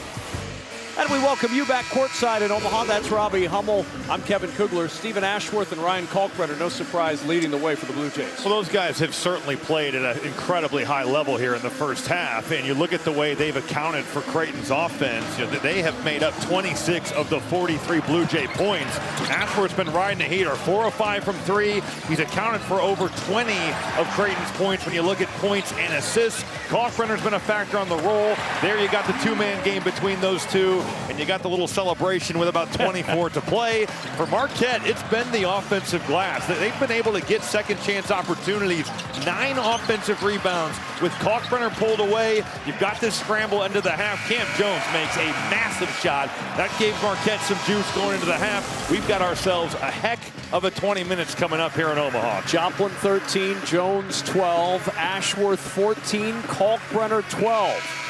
And we welcome you back courtside in Omaha. That's Robbie Hummel. I'm Kevin Kugler. Stephen Ashworth and Ryan Kalkbrenner, no surprise, leading the way for the Blue Jays. Well, those guys have certainly played at an incredibly high level here in the first half. And you look at the way they've accounted for Creighton's offense. You know, they have made up 26 of the 43 Blue Jay points. Ashworth's been riding the heater, 4 of 5 from 3. He's accounted for over 20 of Creighton's points when you look at points and assists. Kalkbrenner's been a factor on the roll. There you got the 2-man game between those two. And you got the little celebration with about 24 to play. For Marquette, it's been the offensive glass. They've been able to get second chance opportunities. 9 offensive rebounds with Kalkbrenner pulled away. You've got this scramble into the half. Cam Jones makes a massive shot. That gave Marquette some juice going into the half. We've got ourselves a heck of a 20 minutes coming up here in Omaha. Joplin 13, Jones 12, Ashworth 14, Kalkbrenner 12.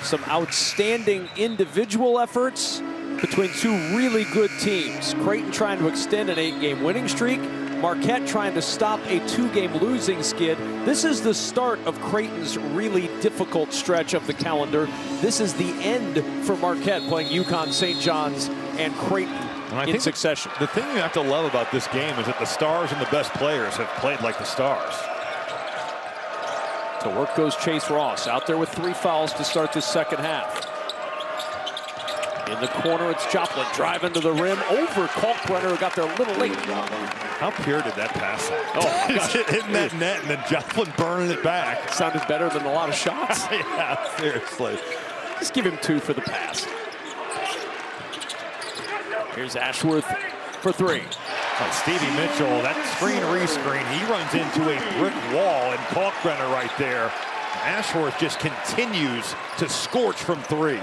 Some outstanding individual efforts between 2 really good teams. Creighton trying to extend an 8-game winning streak. Marquette trying to stop a 2-game losing skid. This is the start of Creighton's really difficult stretch of the calendar. This is the end for Marquette, playing UConn, St. John's, and Creighton in succession. The thing you have to love about this game is that the stars and the best players have played like the stars. To work goes Chase Ross, out there with 3 fouls to start this second half. In the corner, it's Joplin driving to the rim over Kalkbrenner, who got there a little late. How pure did that pass? Oh, my gosh. Hitting that net and then Joplin burning it back. Sounded better than a lot of shots. Yeah, seriously. Just give him 2 for the pass. Here's Ashworth for 3. Oh, Stevie Mitchell, that screen re-screen, he runs into a brick wall, and Kalkbrenner right there. Ashworth just continues to scorch from 3.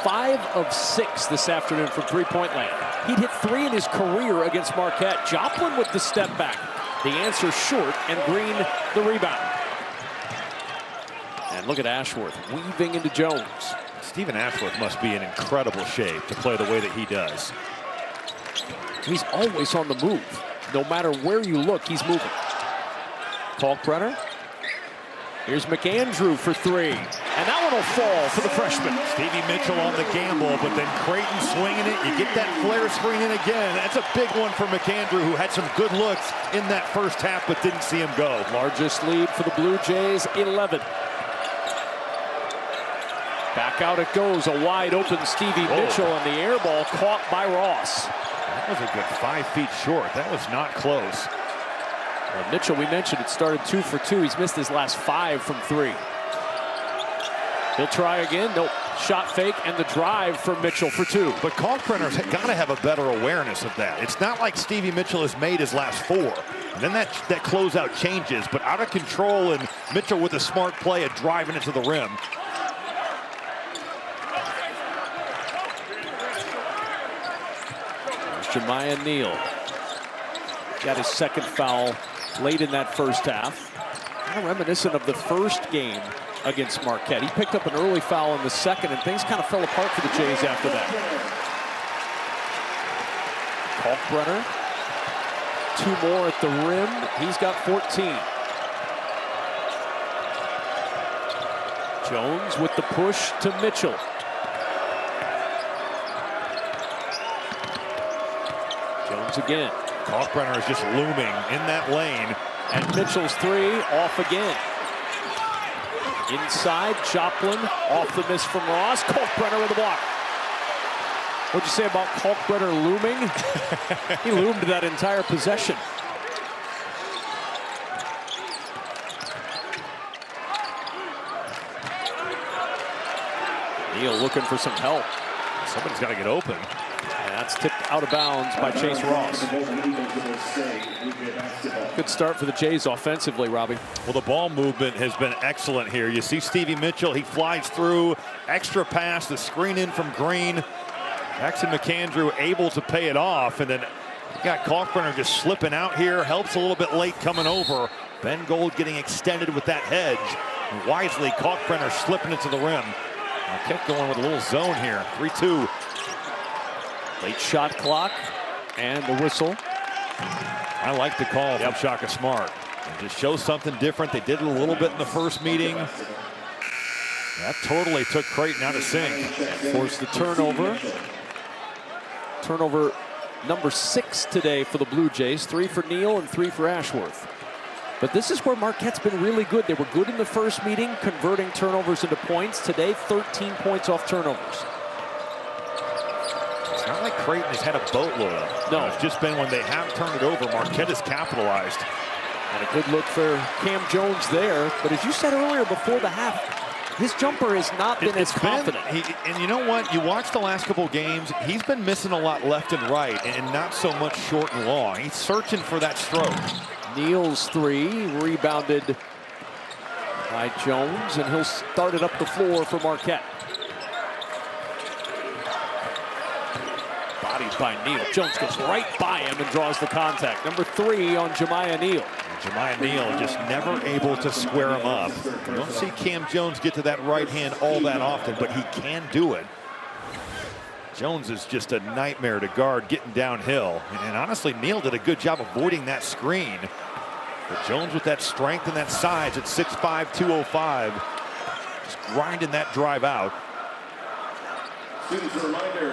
5 of 6 this afternoon from three-point land. He'd hit 3 in his career against Marquette. Joplin with the step back. The answer short, and Green the rebound. And look at Ashworth weaving into Jones. Stephen Ashworth must be in incredible shape to play the way that he does. He's always on the move. No matter where you look, he's moving. Kalkbrenner. Here's McAndrew for 3. And that one will fall for the freshman. Stevie Mitchell on the gamble, but then Creighton swinging it. You get that flare screen in again. That's a big one for McAndrew, who had some good looks in that first half, but didn't see him go. Largest lead for the Blue Jays, 11. Back out it goes. A wide open Stevie Mitchell, and the air ball caught by Ross. That was a good 5 feet short. That was not close. Mitchell, we mentioned it started 2 for 2. He's missed his last 5 from 3. He'll try again. Nope. Shot fake and the drive from Mitchell for 2. But Kalkbrenner's got to have a better awareness of that. It's not like Stevie Mitchell has made his last 4. And then that closeout changes, but out of control, and Mitchell with a smart play at driving it to the rim. There's Jemiah Neal. Got his second foul late in that first half. Kind of reminiscent of the first game against Marquette. He picked up an early foul in the second, and things kind of fell apart for the Jays after that. Kalkbrenner, 2 more at the rim. He's got 14. Jones with the push to Mitchell. Jones again. Kalkbrenner is just looming in that lane. And Mitchell's 3 off again. Inside, Joplin off the miss from Ross. Kalkbrenner with the block. What'd you say about Kalkbrenner looming? He loomed that entire possession. Neal looking for some help. Somebody's got to get open. And that's tipped out of bounds by Chase Ross. Good start for the Jays offensively, Robbie. Well, the ball movement has been excellent here. You see Stevie Mitchell, he flies through, extra pass, the screen in from Green. Jackson McAndrew able to pay it off, and then you got Kalkbrenner just slipping out here, helps a little bit late coming over. Ben Gold getting extended with that hedge. And wisely, Kalkbrenner slipping it to the rim. Marquette going with a little zone here, 3-2. Late shot clock and the whistle. I like the call from Shaka Smart. It just shows something different. They did it a little bit in the first meeting. That totally took Creighton out of sync. Forced the turnover. Turnover number 6 today for the Blue Jays. 3 for Neal and 3 for Ashworth. But this is where Marquette's been really good. They were good in the first meeting, converting turnovers into points. Today, 13 points off turnovers. It's not like Creighton has had a boatload of it. No. It's just been when they have turned it over, Marquette has capitalized. And a good look for Cam Jones there. But as you said earlier before the half, his jumper has not been as confident. And you know what? You watch the last couple games, he's been missing a lot left and right and not so much short and long. He's searching for that stroke. Neal's 3, rebounded by Jones, and he'll start it up the floor for Marquette. Bodied by Neal. Jones goes right by him and draws the contact. Number 3 on Jemiah Neal. Jemiah Neal just never able to square him up. You don't see Cam Jones get to that right hand all that often, but he can do it. Jones is just a nightmare to guard getting downhill. And honestly, Neal did a good job avoiding that screen. But Jones with that strength and that size at 6'5", 205, just grinding that drive out.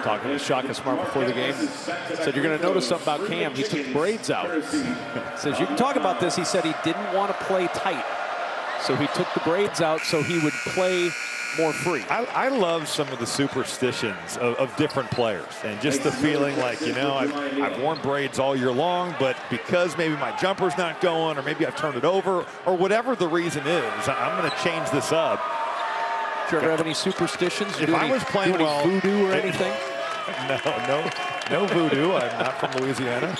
Talking to Shaka Smart before the game, said you're going to notice something about Cam. He took braids out. Says you can talk about this. He said he didn't want to play tight, so he took the braids out so he would play more free. I love some of the superstitions of different players, and just the feeling like, you know, I've worn braids all year long, but because maybe my jumper's not going, or maybe I've turned it over, or whatever the reason is, I'm going to change this up. Do you ever have any superstitions? If I was playing well, voodoo or anything? No voodoo. I'm not from Louisiana.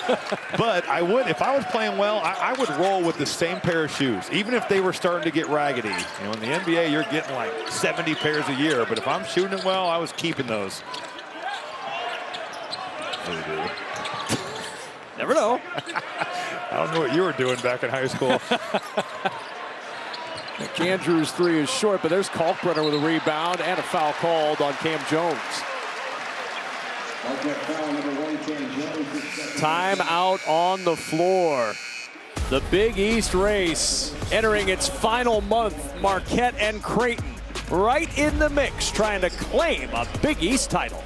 But I would, if I was playing well, I would roll with the same pair of shoes, even if they were starting to get raggedy. You know, in the NBA, you're getting like 70 pairs a year. But if I'm shooting it well, I was keeping those. Voodoo. Never know. I don't know what you were doing back in high school. Andrews' 3 is short, but there's Kalkbrenner with a rebound and a foul called on Cam Jones. Timeout on the floor. The Big East race entering its final month. Marquette and Creighton right in the mix, trying to claim a Big East title.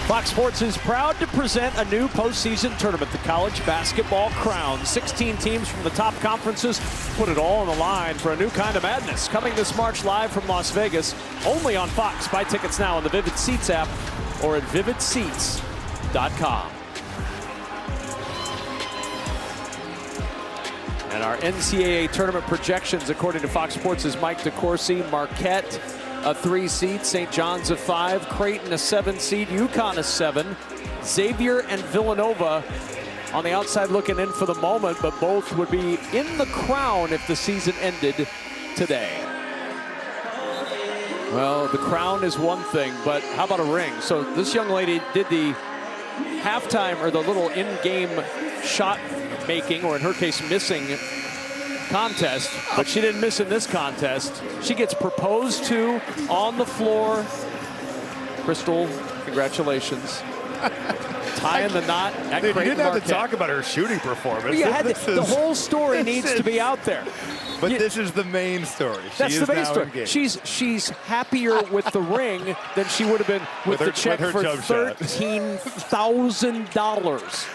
Fox Sports is proud to present a new postseason tournament, the College Basketball Crown. 16 teams from the top conferences put it all on the line for a new kind of madness. Coming this March live from Las Vegas, only on Fox. Buy tickets now on the Vivid Seats app or at vividseats.com. And our NCAA tournament projections, according to Fox Sports' Mike DeCourcy: Marquette a 3 seed, St. John's a 5, Creighton a 7 seed, UConn a 7, Xavier and Villanova on the outside looking in for the moment, but both would be in the crown if the season ended today. Well, the crown is one thing, but how about a ring? So this young lady did the halftime, or the little in-game shot making, or in her case missing, contest, but she didn't miss in this contest. She gets proposed to on the floor. Crystal, congratulations. Tying the knot at Dude, Creighton. you didn't have Marquette. to talk about her shooting performance. The whole story needs to be out there. But this is the main story. That's the main story. She's happier with the ring than she would have been with the check for $13,000.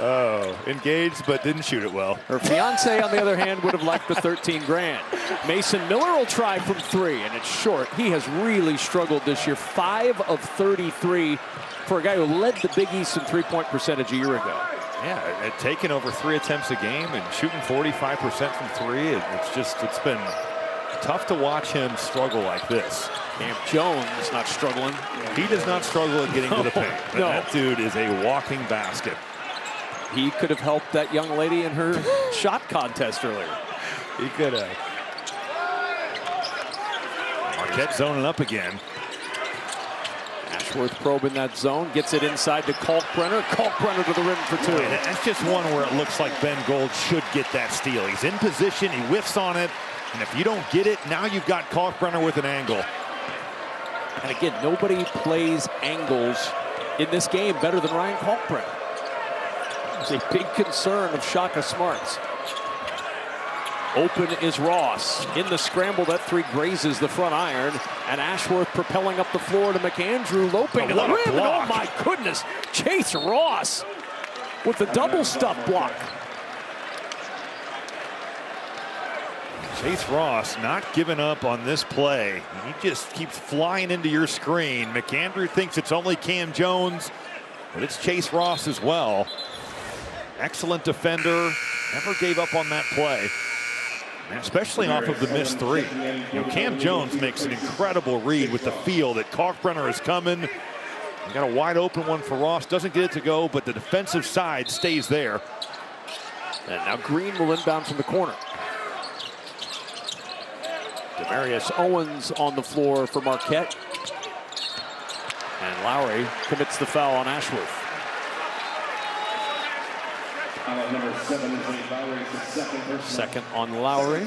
Oh, engaged but didn't shoot it well. Her fiance, on the other hand, would have liked the 13 grand. Mason Miller will try from 3, and it's short. He has really struggled this year. 5 of 33 for a guy who led the Big East in three-point percentage a year ago. Yeah, taking over 3 attempts a game and shooting 45% from 3. It's been tough to watch him struggle like this. Cam Jones not struggling. He does not struggle at getting to the paint. No. That dude is a walking basket. He could have helped that young lady in her shot contest earlier. He could have. Marquette zoning up again. Ashworth probing that zone, gets it inside to Kalkbrenner. Kalkbrenner to the rim for 2. And that's just one where it looks like Ben Gold should get that steal. He's in position, he whiffs on it, and if you don't get it, now you've got Kalkbrenner with an angle. And again, nobody plays angles in this game better than Ryan Kalkbrenner. It's a big concern of Shaka Smart's. Open is Ross. In the scramble, that 3 grazes the front iron. And Ashworth propelling up the floor to McAndrew, loping to the rim. And oh my goodness, Chase Ross with the double stuff block. Chase Ross not giving up on this play. He just keeps flying into your screen. McAndrew thinks it's only Cam Jones, but it's Chase Ross as well. Excellent defender, never gave up on that play, especially off of the missed 3. You know, Cam Jones makes an incredible read with the feel that Kalkbrenner is coming. You got a wide open one for Ross, doesn't get it to go, but the defensive side stays there. And now Green will inbound from the corner. Demarius Owens on the floor for Marquette. And Lowry commits the foul on Ashworth. Second on Lowry.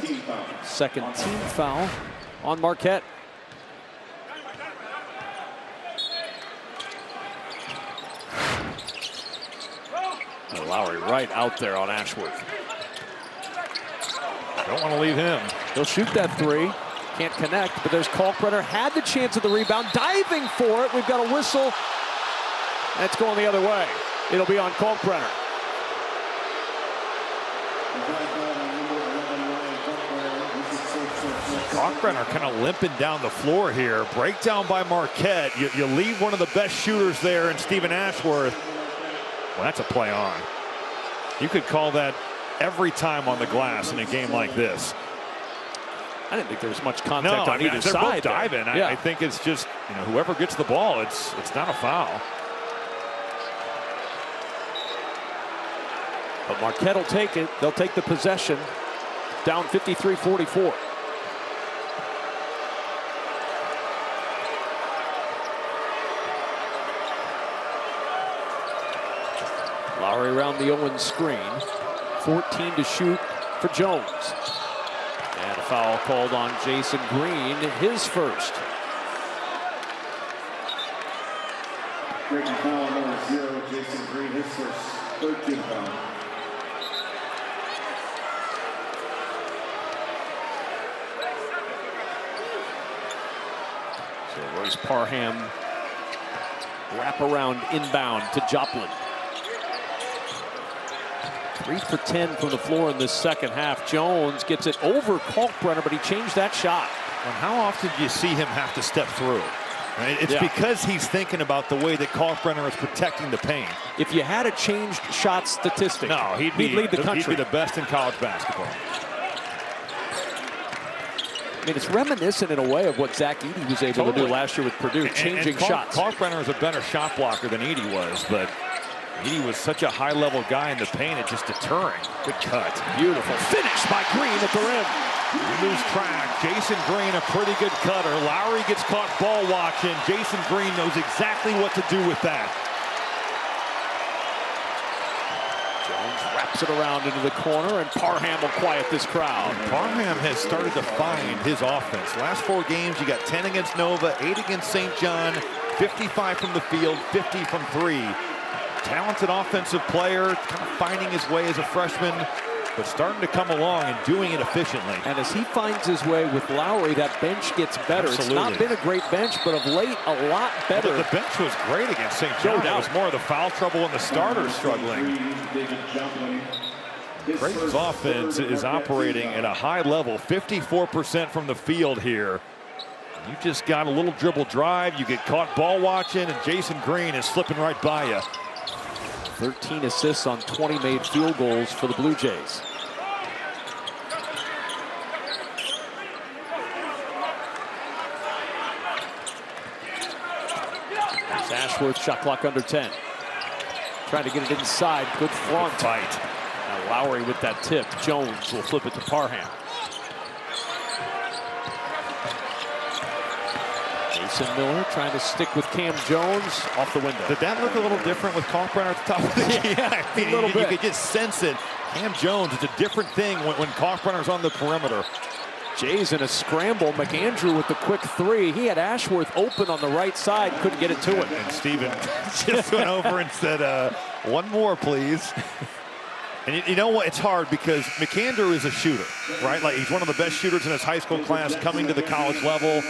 Second team foul on Marquette. And Lowry right out there on Ashworth. Don't want to leave him. He'll shoot that 3. Can't connect, but there's Kalkbrenner. Had the chance of the rebound, diving for it. We've got a whistle. That's going the other way. It'll be on Kalkbrenner. Kalkbrenner kind of limping down the floor here. Breakdown by Marquette. You leave one of the best shooters there in Stephen Ashworth. Well, that's a play on. You could call that every time on the glass in a game like this. I didn't think there was much contact on either they're side. Both diving. I think it's just, you know, whoever gets the ball, it's not a foul. But Marquette will take it. They'll take the possession. Down 53-44. Lowry around the Owens screen. 14 to shoot for Jones. And a foul called on Jason Green, his first. Creighton foul number 0, Jason Green, his first 13 foul. So Royce Parham wraparound inbound to Joplin. 3 for 10 from the floor in this second half. Jones gets it over Kalkbrenner, but he changed that shot. And how often do you see him have to step through? Right? It's because he's thinking about the way that Kalkbrenner is protecting the paint. if you had a changed shot statistic, no, he'd lead the country. He'd be the best in college basketball. I mean, it's reminiscent in a way of what Zach Edey was able to do last year with Purdue, changing shots. Kalkbrenner is a better shot blocker than Edey was, but Edey was such a high-level guy in the paint, it's just deterring. Good cut. Beautiful finish by Green at the rim. We lose track. Jason Green, a pretty good cutter. Lowry gets caught ball watching. Jason Green knows exactly what to do with that. Jones wraps it around into the corner, and Parham will quiet this crowd. Parham has started to find his offense. Last 4 games, you got 10 against Nova, 8 against St. John, 55 from the field, 50 from 3. Talented offensive player, kind of finding his way as a freshman, but starting to come along and doing it efficiently. And as he finds his way with Lowry, that bench gets better. Absolutely. It's not been a great bench, but of late, a lot better. But the bench was great against St. John. It was more of the foul trouble and the starters struggling. Creighton's offense is operating at a high level, 54% from the field here. You just got a little dribble drive, you get caught ball watching, and Jason Green is slipping right by you. 13 assists on 20 made field goals for the Blue Jays. There's Ashworth, shot clock under 10. Trying to get it inside, good front. Tight. Now Lowry with that tip. Jones will flip it to Parham. Jason Miller trying to stick with Cam Jones, off the window. Did that look a little different with Kalkbrenner at the top of the game? Yeah, I mean, a little bit. You could just sense it. Cam Jones, it's a different thing when Kalkbrenner's on the perimeter. Jays in a scramble. McAndrew with the quick 3. He had Ashworth open on the right side, couldn't get it to him. And Steven just went over and said, one more, please. And you know what? It's hard because McAndrew is a shooter, right? Like, he's one of the best shooters in his high school class coming to the college level.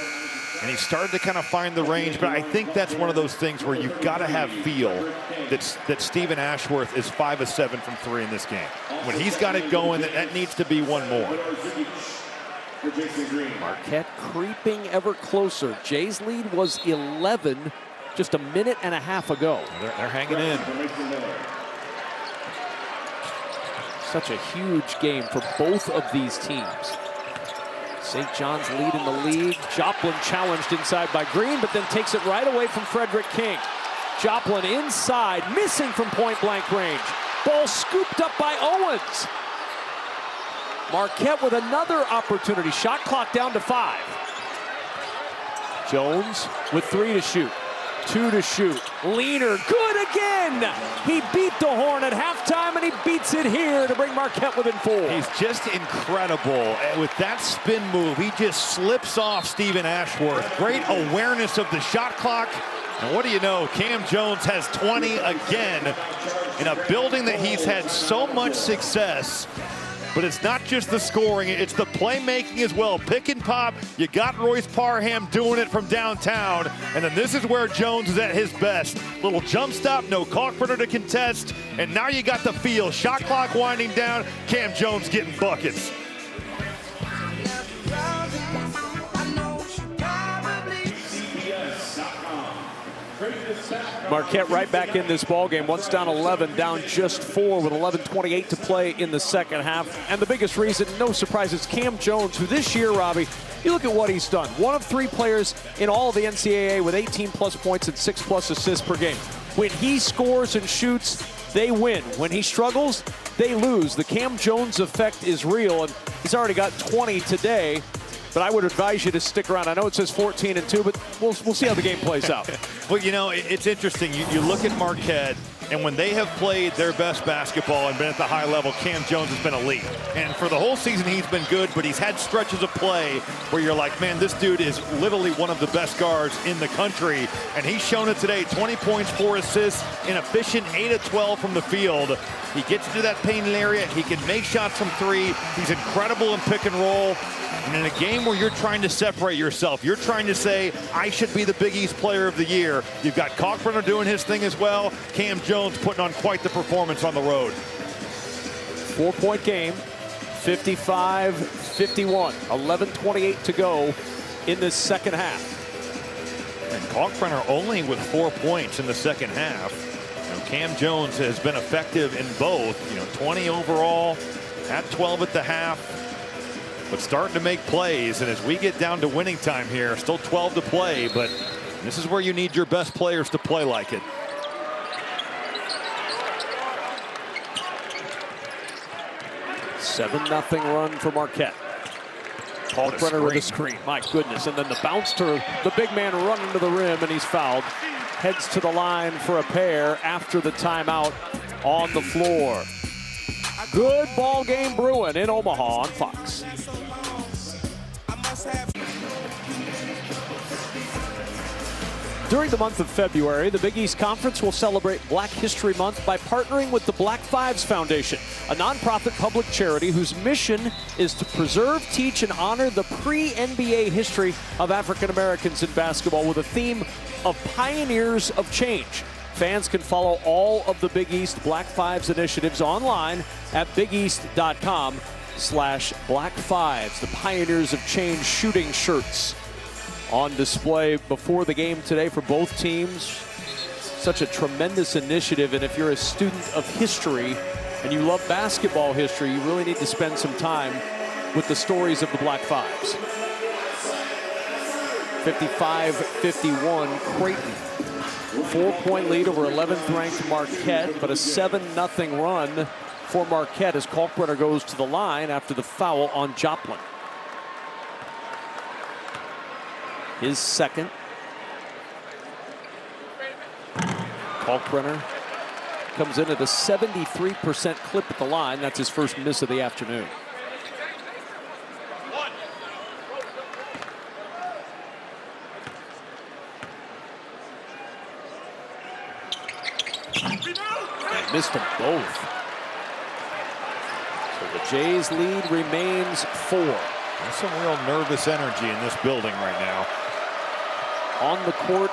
And he started to kind of find the range, but I think that's one of those things where you've got to have feel that Stephen Ashworth is 5 of 7 from 3 in this game. When he's got it going, that needs to be one more. Marquette creeping ever closer. Jay's lead was 11 just a minute and a half ago. They're hanging in. Such a huge game for both of these teams. St. John's lead in the league. Joplin challenged inside by Green, but then takes it right away from Frederick King. Joplin inside, missing from point-blank range. Ball scooped up by Owens. Marquette with another opportunity. Shot clock down to 5. Jones with 3 to shoot. 2 to shoot. Leaner, good again! He beat the Horn at halftime, and he beats it here to bring Marquette within 4. He's just incredible. With that spin move, he just slips off Stephen Ashworth. Great awareness of the shot clock. And what do you know? Cam Jones has 20 again in a building that he's had so much success. But it's not just the scoring, it's the playmaking as well. Pick and pop, you got Royce Parham doing it from downtown, and then this is where Jones is at his best. Little jump stop, no Kalkbrenner to contest, and now you got the feel. Shot clock winding down, Cam Jones getting buckets. Marquette right back in this ball game. Once down 11, down just 4 with 11:28 to play in the second half. And the biggest reason, no surprise, is Cam Jones, who this year, Robbie, you look at what he's done. 1 of 3 players in all of the NCAA with 18+ points and 6+ assists per game. When he scores and shoots, they win. When he struggles, they lose. The Cam Jones effect is real, and he's already got 20 today. But I would advise you to stick around. I know it says 14-2, but we'll see how the game plays out. Well, you know, it's interesting. You look at Marquette, and when they have played their best basketball and been at the high level, Cam Jones has been elite. And for the whole season, he's been good, but he's had stretches of play where you're like, man, this dude is literally one of the best guards in the country. And he's shown it today. 20 points, 4 assists, an efficient 8 of 12 from the field. He gets into that painted area. He can make shots from 3. He's incredible in pick and roll. And in a game where you're trying to separate yourself, you're trying to say, I should be the Big East Player of the Year. You've got Kalkbrenner doing his thing as well. Cam Jones putting on quite the performance on the road. 4-point game, 55-51, 11:28 to go in this second half. And Kalkbrenner only with 4 points in the second half. Cam Jones has been effective in both. 20 overall, at 12 at the half, but starting to make plays. And as we get down to winning time here, still 12 to play, but this is where you need your best players to play like it. Seven nothing run for Marquette. Kalkbrenner with a screen. My goodness. And then the bounce to the big man running to the rim, and he's fouled. Heads to the line for a pair after the timeout on the floor. Good ball game brewing in Omaha on Fox. During the month of February, the Big East Conference will celebrate Black History Month by partnering with the Black Fives Foundation, a nonprofit public charity whose mission is to preserve, teach, and honor the pre-NBA history of African Americans in basketball with a theme of pioneers of change. Fans can follow all of the Big East Black Fives initiatives online at bigeast.com/Black Fives. The Pioneers of Change shooting shirts on display before the game today for both teams. Such a tremendous initiative, and if you're a student of history and you love basketball history, you really need to spend some time with the stories of the Black Fives. 55-51 Creighton. 4-point lead over 11th ranked Marquette, but a 7-0 run for Marquette as Kalkbrenner goes to the line after the foul on Joplin. His second. Kalkbrenner comes in at a 73% clip at the line. That's his first miss of the afternoon. And missed them both. So the Jays lead remains 4. There's some real nervous energy in this building right now. On the court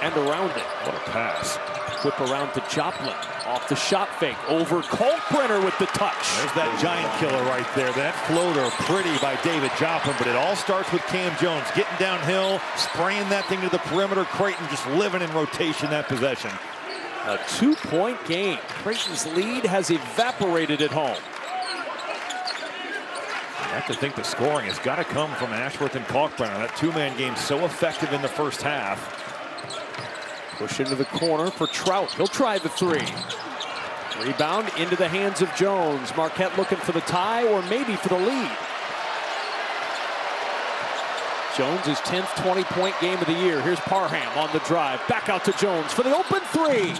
and around it. What a pass. Whip around to Joplin. Off the shot fake. Over Kalkbrenner with the touch. There's that giant killer right there. That floater pretty by David Joplin, but it all starts with Cam Jones getting downhill, spraying that thing to the perimeter. Creighton just living in rotation that possession. A 2-point game. Creighton's lead has evaporated at home. I have to think the scoring has got to come from Ashworth and Kalkbrenner. That two-man game so effective in the first half. Push into the corner for Trout. He'll try the three. Rebound into the hands of Jones. Marquette looking for the tie or maybe for the lead. Jones' 10th 20-point game of the year. Here's Parham on the drive. Back out to Jones for the open three.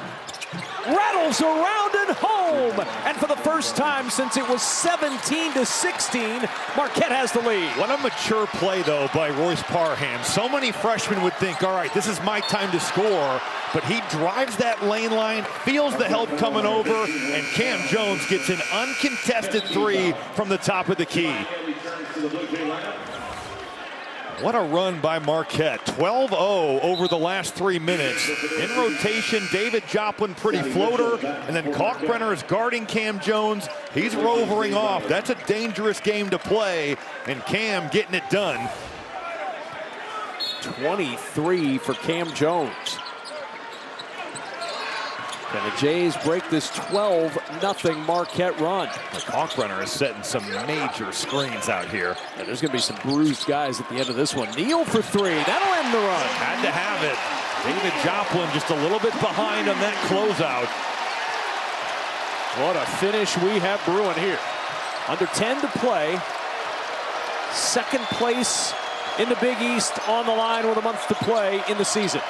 Rattles around and home. And for the first time since it was 17-16, Marquette has the lead. What a mature play, though, by Royce Parham. So many freshmen would think, all right, this is my time to score. But he drives that lane line, feels the help coming over, and Cam Jones gets an uncontested three from the top of the key. What a run by Marquette. 12-0 over the last 3 minutes. In rotation, David Joplin, pretty floater. And then Kalkbrenner is guarding Cam Jones. He's rovering off. That's a dangerous game to play. And Cam getting it done. 23 for Cam Jones. Can the Jays break this 12-0 Marquette run? Kalkbrenner is setting some major screens out here. And there's going to be some bruised guys at the end of this one. Neal for three. That'll end the run. Had to have it. David Joplin just a little bit behind on that closeout. What a finish we have brewing here. Under 10 to play. Second place in the Big East on the line with a month to play in the season.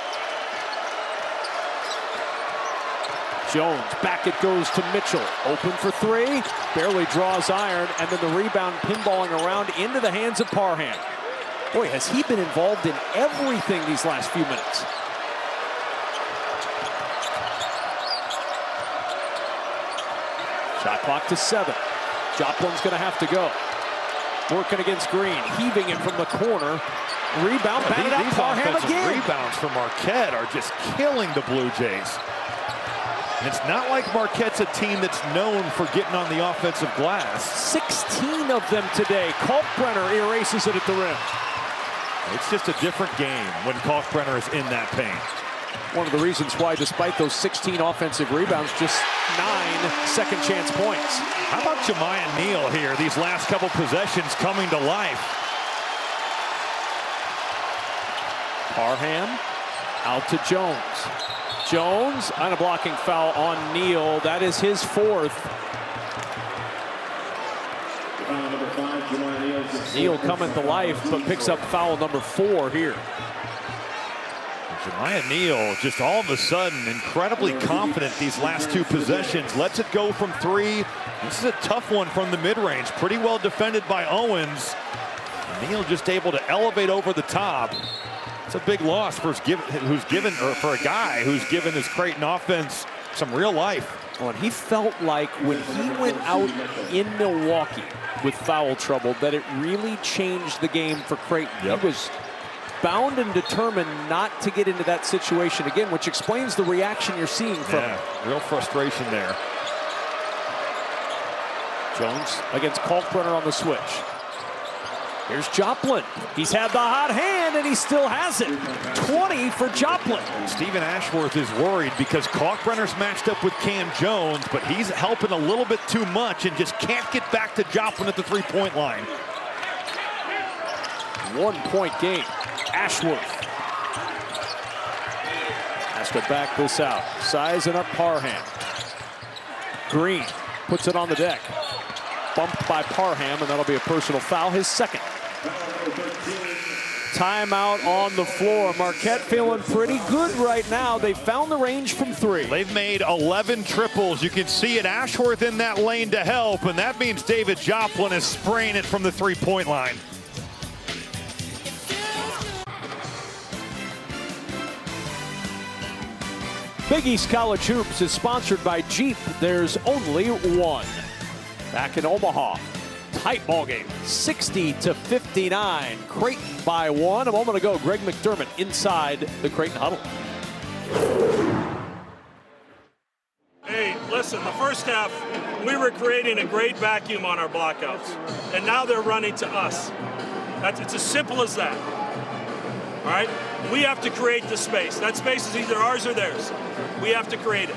Jones, back it goes to Mitchell. Open for three, barely draws iron, and then the rebound pinballing around into the hands of Parham. Boy, has he been involved in everything these last few minutes. Shot clock to 7. Joplin's going to have to go. Working against Green, heaving it from the corner. Rebound, batted out, Parham again. Rebounds for Marquette are just killing the Blue Jays. It's not like Marquette's a team that's known for getting on the offensive glass. 16 of them today. Kalkbrenner erases it at the rim. It's just a different game when Kalkbrenner is in that paint. One of the reasons why, despite those 16 offensive rebounds, just 9 second chance points. How about Jemiah Neal here? These last couple possessions coming to life. Parham out to Jones. Jones on a blocking foul on Neal. That is his 4th. Neal coming to life, but picks up foul number 4 here. Jemiah Neal just all of a sudden incredibly confident these last 2 possessions. Lets it go from 3. This is a tough one from the mid-range. Pretty well defended by Owens. Neal just able to elevate over the top. It's a big loss for for a guy who's given his Creighton offense some real life. Oh, and he felt like when he went out in Milwaukee with foul trouble that it really changed the game for Creighton. Yep. He was bound and determined not to get into that situation again, which explains the reaction you're seeing from him. Real frustration there. Jones against Kalkbrenner on the switch. Here's Joplin. He's had the hot hand, and he still has it. 20 for Joplin. Stephen Ashworth is worried because Kalkbrenner's matched up with Cam Jones, but he's helping a little bit too much and just can't get back to Joplin at the 3-point line. 1-point game. Ashworth has to back this out. Sizing up Parham. Green puts it on the deck. Bumped by Parham, and that'll be a personal foul, his 2nd. Timeout on the floor. Marquette feeling pretty good right now. They found the range from 3. They've made 11 triples. You can see it. Ashworth in that lane to help, and that means David Joplin is spraying it from the 3-point line. Big East College Hoops is sponsored by Jeep. There's only one. Back in Omaha, tight ball game, 60-59. Creighton by 1. A moment ago, Greg McDermott inside the Creighton huddle. Hey, listen, the first half, we were creating a great vacuum on our blockouts, and now they're running to us. It's as simple as that. All right? We have to create the space. That space is either ours or theirs. We have to create it.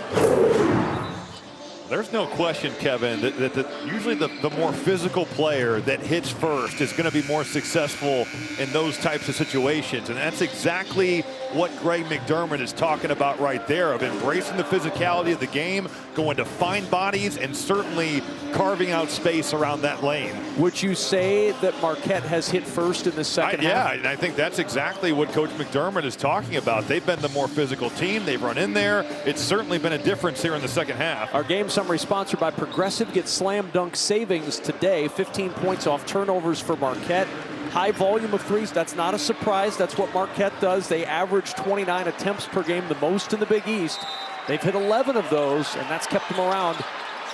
There's no question, Kevin, that usually the more physical player that hits first is going to be more successful in those types of situations. And that's exactly what Greg McDermott is talking about right there, of embracing the physicality of the game, going to find bodies, and certainly carving out space around that lane. Would you say that Marquette has hit first in the second half? Yeah, and I think that's exactly what Coach McDermott is talking about. They've been the more physical team. They've run in there. It's certainly been a difference here in the second half. Our game summary sponsored by Progressive. Get slam dunk savings today. 15 points off turnovers for Marquette. High volume of threes. That's not a surprise. That's what Marquette does. They average 29 attempts per game, the most in the Big East. They've hit 11 of those, and that's kept them around,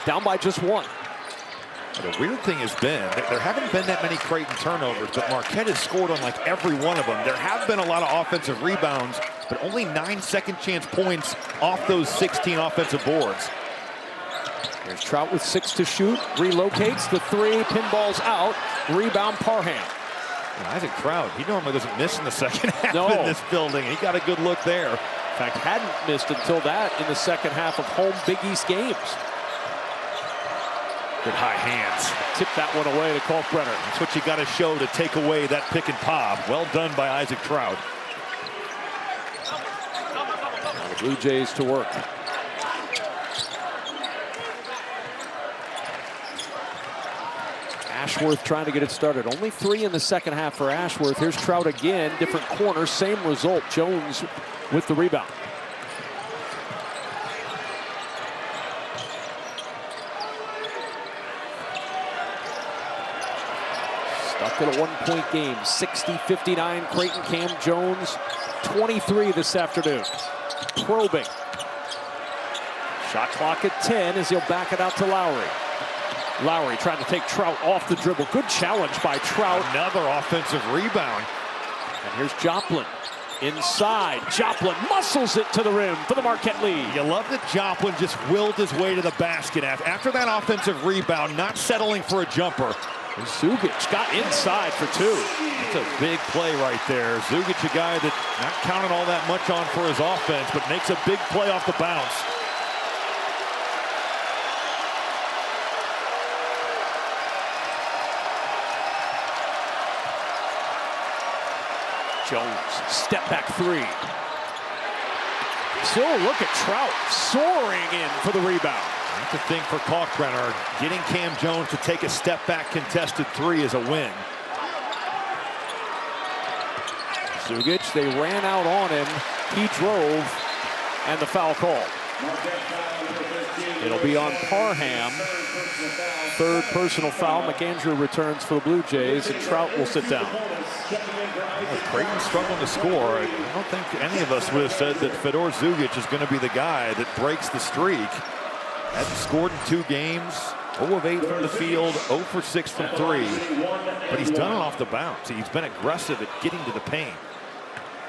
down by just 1. The weird thing has been that there haven't been that many Creighton turnovers, but Marquette has scored on like every one of them. There have been a lot of offensive rebounds, but only 9 second chance points off those 16 offensive boards. There's Trout with 6 to shoot. Relocates the 3. Pinballs out. Rebound Parham. Isaac Trout, he normally doesn't miss in the second half in this building. He got a good look there. In fact, hadn't missed until that in the second half of home Big East games. Good high hands. Tip that one away to Kalkbrenner. That's what you got to show to take away that pick and pop. Well done by Isaac Trout. The Blue Jays to work. Ashworth trying to get it started. Only 3 in the second half for Ashworth. Here's Trout again. Different corner, same result. Jones with the rebound. Stuck at a 1-point game. 60-59. Creighton. Cam Jones, 23 this afternoon. Probing. Shot clock at 10 as he'll back it out to Lowry. Lowry trying to take Trout off the dribble. Good challenge by Trout. Another offensive rebound. And here's Joplin. Inside. Joplin muscles it to the rim for the Marquette lead. You love that Joplin just willed his way to the basket. After that offensive rebound, not settling for a jumper. Zugic got inside for two. It's a big play right there. Zugic, a guy that not counting all that much on for his offense, but makes a big play off the bounce. Jones, step back three. So look at Trout soaring in for the rebound. That's the thing for Kalkbrenner. Getting Cam Jones to take a step back contested three is a win. Zugic, they ran out on him. He drove, and the foul call. It'll be on Parham. Third personal foul. McAndrew returns for the Blue Jays, and Trout will sit down. Creighton struggling to score. I don't think any of us would have said that Fedor Zugic is going to be the guy that breaks the streak. Hasn't scored in 2 games. 0 of 8 from the field, 0 for 6 from 3. But he's done it off the bounce. He's been aggressive at getting to the paint.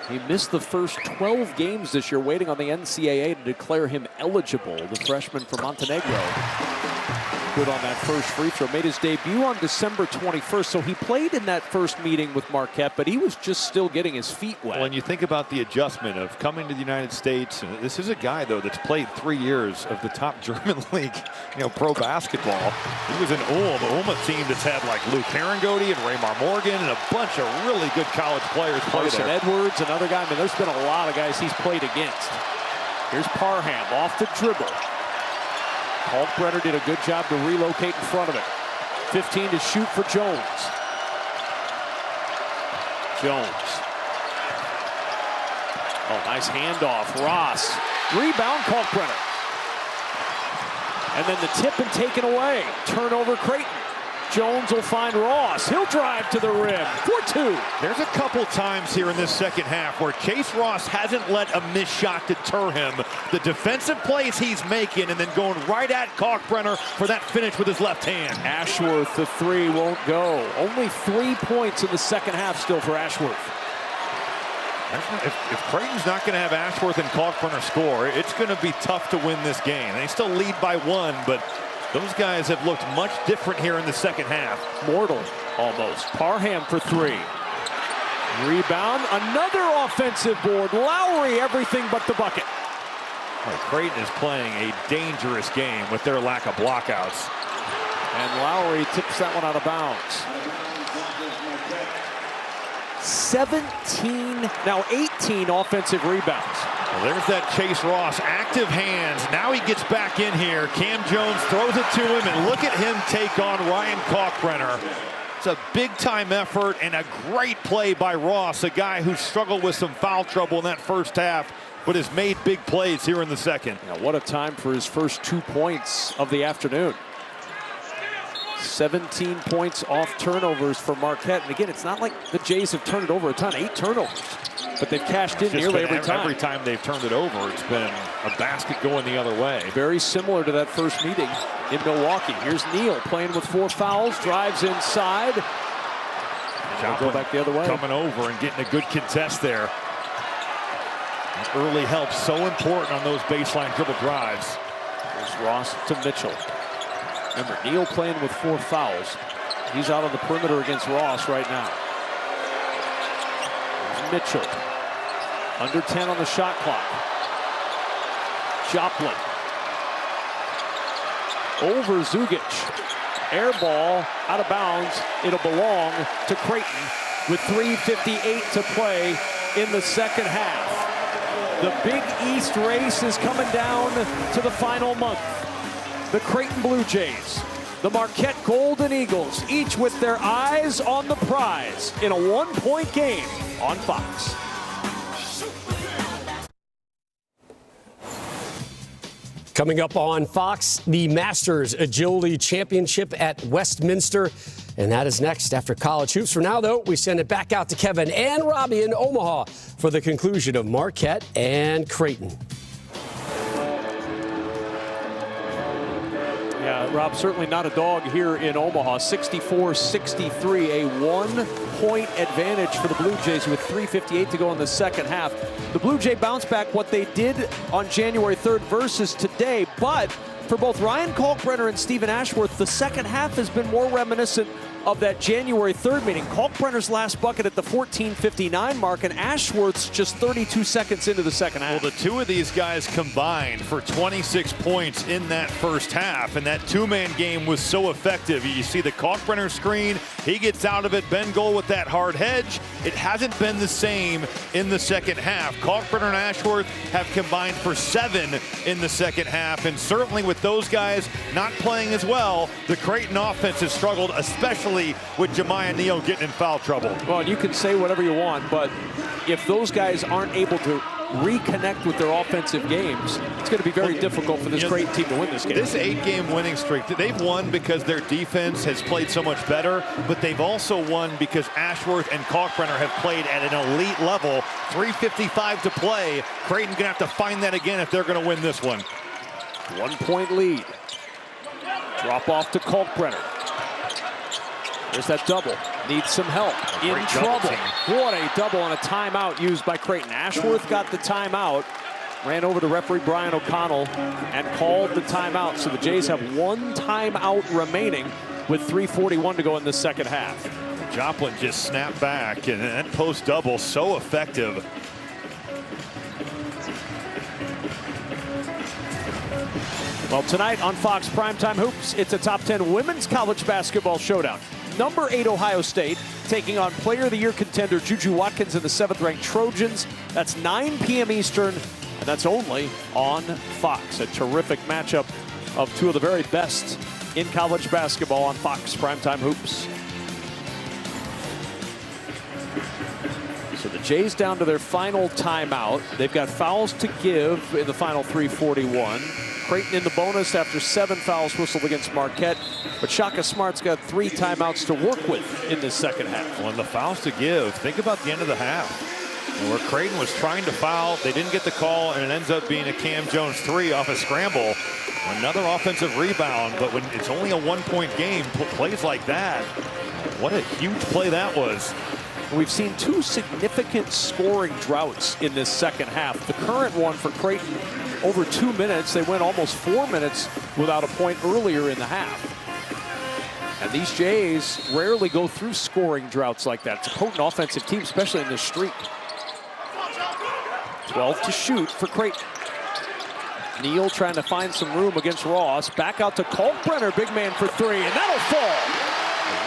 He missed the first 12 games this year, waiting on the NCAA to declare him eligible. The freshman from Montenegro. Good on that first free throw. Made his debut on December 21st, so he played in that first meeting with Marquette, but he was just still getting his feet wet. When you think about the adjustment of coming to the United States, this is a guy, though, that's played 3 years of the top German league, pro basketball. He was in Ulm, a team that's had like Luke Herringody and Raymar Morgan and a bunch of really good college players play there. Edwards, another guy. I mean, there's been a lot of guys he's played against. Here's Parham off the dribble. Kalkbrenner did a good job to relocate in front of it. 15 to shoot for Jones. Jones. Oh, nice handoff. Ross. Rebound, Kalkbrenner. And then the tip and taken away. Turnover, Creighton. Jones will find Ross. He'll drive to the rim for 2. There's a couple times here in this second half where Chase Ross hasn't let a missed shot deter him. The defensive plays he's making and then going right at Kalkbrenner for that finish with his left hand. Ashworth, the 3 won't go. Only 3 points in the second half still for Ashworth. If Creighton's not going to have Ashworth and Kalkbrenner score, it's going to be tough to win this game. They still lead by 1, but those guys have looked much different here in the second half. Mortal, almost. Parham for 3. Rebound, another offensive board. Lowry, everything but the bucket. Creighton is playing a dangerous game with their lack of blockouts. And Lowry tips that one out of bounds. 17, now 18 offensive rebounds. Well, there's that Chase Ross, active hands. Now he gets back in here. Cam Jones throws it to him, and look at him take on Ryan Kalkbrenner. It's a big-time effort and a great play by Ross, a guy who struggled with some foul trouble in that first half, but has made big plays here in the second. Now, what a time for his first 2 points of the afternoon. 17 points off turnovers for Marquette. And again, it's not like the Jays have turned it over a ton. 8 turnovers. But they've cashed in nearly every time. Every time they've turned it over, it's been a basket going the other way. Very similar to that first meeting in Milwaukee. Here's Neal playing with 4 fouls, drives inside. And go back the other way. Coming over and getting a good contest there. That early help so important on those baseline dribble drives. Here's Ross to Mitchell. Remember, Neal playing with 4 fouls. He's out on the perimeter against Ross right now. Here's Mitchell. Under 10 on the shot clock. Joplin. Over Zugic. Air ball out of bounds. It'll belong to Creighton with 3:58 to play in the second half. The Big East race is coming down to the final month. The Creighton Blue Jays, the Marquette Golden Eagles, each with their eyes on the prize in a 1-point game on Fox. Coming up on Fox, the Masters Agility Championship at Westminster. And that is next after college hoops. For now, though, we send it back out to Kevin and Robbie in Omaha for the conclusion of Marquette and Creighton. Yeah, Rob, certainly not a dog here in Omaha. 64-63, a 1-point advantage for the Blue Jays with 3:58 to go in the second half. The Blue Jay bounced back what they did on January 3rd versus today, but for both Ryan Kalkbrenner and Stephen Ashworth, the second half has been more reminiscent of that January 3rd meeting. Kalkbrenner's last bucket at the 14:59 mark, and Ashworth's just 32 seconds into the second half. Well, the two of these guys combined for 26 points in that first half, and that two-man game was so effective. You see the Kalkbrenner screen, he gets out of it. Ben Goal with that hard hedge. It hasn't been the same in the second half. Kalkbrenner and Ashworth have combined for 7 in the second half, and certainly with those guys not playing as well, the Creighton offense has struggled, especially with Jemiah Neal getting in foul trouble. Well, you can say whatever you want, but if those guys aren't able to reconnect with their offensive games, it's going to be very difficult for this Creighton team to win this game. This 8-game winning streak, they've won because their defense has played so much better, but they've also won because Ashworth and Kalkbrenner have played at an elite level. 3:55 to play. Creighton going to have to find that again if they're going to win this one. 1-point lead. Drop off to Kalkbrenner. There's that double. Needs some help. In trouble. What a double on a timeout used by Creighton. Ashworth got the timeout, ran over to referee Brian O'Connell and called the timeout. So the Jays have 1 timeout remaining with 3:41 to go in the second half. Joplin just snapped back, and that post double so effective. Well, tonight on Fox Primetime Hoops, it's a top 10 women's college basketball showdown. Number 8 Ohio State taking on Player of the Year contender Juju Watkins and the 7th-ranked Trojans. That's 9 p.m. Eastern, and that's only on Fox. A terrific matchup of two of the very best in college basketball on Fox Primetime Hoops. So the Jays down to their final timeout. They've got fouls to give in the final 3:41. Creighton in the bonus after 7 fouls whistled against Marquette. But Shaka Smart's got 3 timeouts to work with in this second half. Well, and the fouls to give, think about the end of the half. Where Creighton was trying to foul, they didn't get the call, and it ends up being a Cam Jones 3 off a scramble. Another offensive rebound, but when it's only a 1-point game, plays like that, what a huge play that was. We've seen 2 significant scoring droughts in this second half. The current one for Creighton, over 2 minutes. They went almost 4 minutes without a point earlier in the half. And these Jays rarely go through scoring droughts like that. It's a potent offensive team, especially in this streak. 12 to shoot for Creighton. Neal trying to find some room against Ross. Back out to Kalkbrenner, big man for 3, and that'll fall.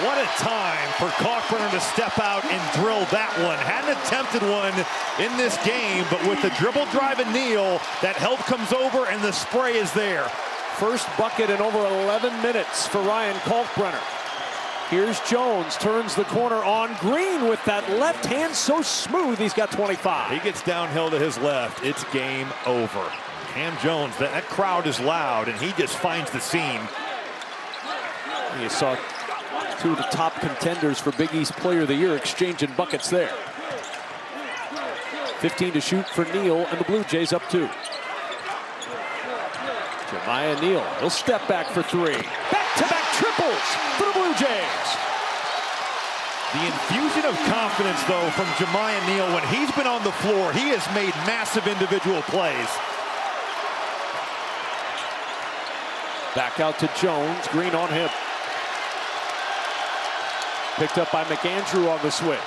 What a time for Kalkbrenner to step out and drill that one. Hadn't attempted one in this game, but with the dribble drive and Neal, that help comes over and the spray is there. First bucket in over 11 minutes for Ryan Kalkbrenner. Here's Jones, turns the corner on Green with that left hand so smooth, he's got 25. He gets downhill to his left, it's game over. Cam Jones, that crowd is loud, and he just finds the seam. You saw 2 of the top contenders for Big East Player of the Year exchanging buckets there. 15 to shoot for Neal, and the Blue Jays up 2. Jemiah Neal, he'll step back for 3. Back-to-back triples for the Blue Jays. The infusion of confidence, though, from Jemiah Neal, when he's been on the floor, he has made massive individual plays. Back out to Jones, Green on him. Picked up by McAndrew on the switch.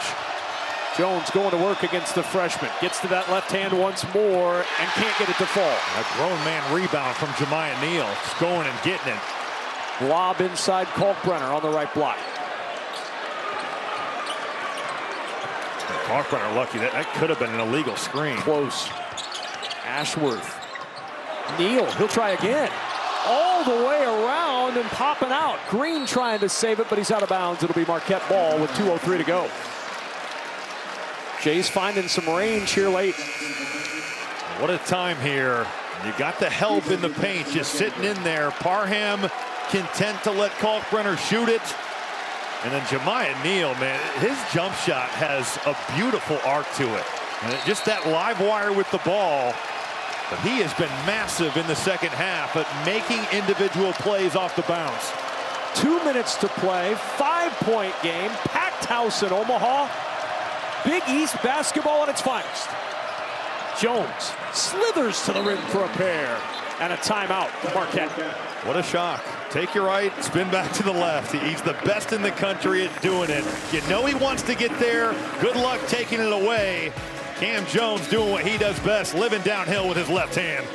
Jones going to work against the freshman. Gets to that left hand once more and can't get it to fall. A grown man rebound from Jemiah Neal. Just going and getting it. Lob inside Kalkbrenner on the right block. Kalkbrenner lucky. That could have been an illegal screen. Close. Ashworth. Neal, he'll try again. All the way around and popping out. Green trying to save it, but he's out of bounds. It'll be Marquette ball with 2:03 to go. Jays finding some range here late. What a time here. You got the help in the paint, just sitting in there. Parham content to let Kalkbrenner shoot it. And then Jemiah Neal, man, his jump shot has a beautiful arc to it. And just that live wire with the ball. But he has been massive in the second half at making individual plays off the bounce. 2 minutes to play, 5-point game, packed house in Omaha. Big East basketball at its finest. Jones slithers to the rim for a pair and a timeout, Marquette. What a shock Take your right, spin back to the left. He's the best in the country at doing it. You know he wants to get there. Good luck taking it away. Cam Jones doing what he does best, living downhill with his left hand.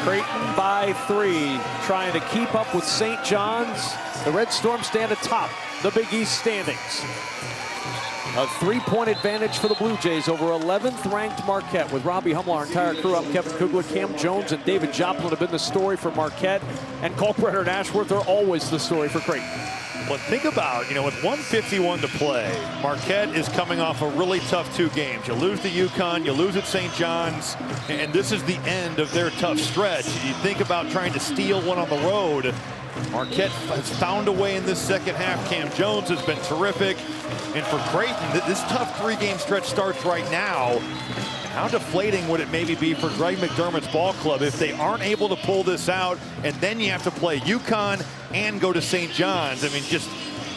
Creighton by 3, trying to keep up with St. John's. The Red Storm stand atop the Big East standings. A 3-point advantage for the Blue Jays over 11th ranked Marquette. With Robbie Hummel, our entire crew, I'm Kevin Kugler. Cam Jones and David Joplin have been the story for Marquette, and Kalkbrenner and Ashworth are always the story for Creighton. Well, think about, with 1:51 to play, Marquette is coming off a really tough 2 games. You lose to UConn, you lose at St. John's, and this is the end of their tough stretch. You think about trying to steal one on the road. Marquette has found a way in this second half. Cam Jones has been terrific. And for Creighton, this tough 3-game stretch starts right now. How deflating would it maybe be for Greg McDermott's ball club if they aren't able to pull this out, and then you have to play UConn and go to St. John's? I mean, just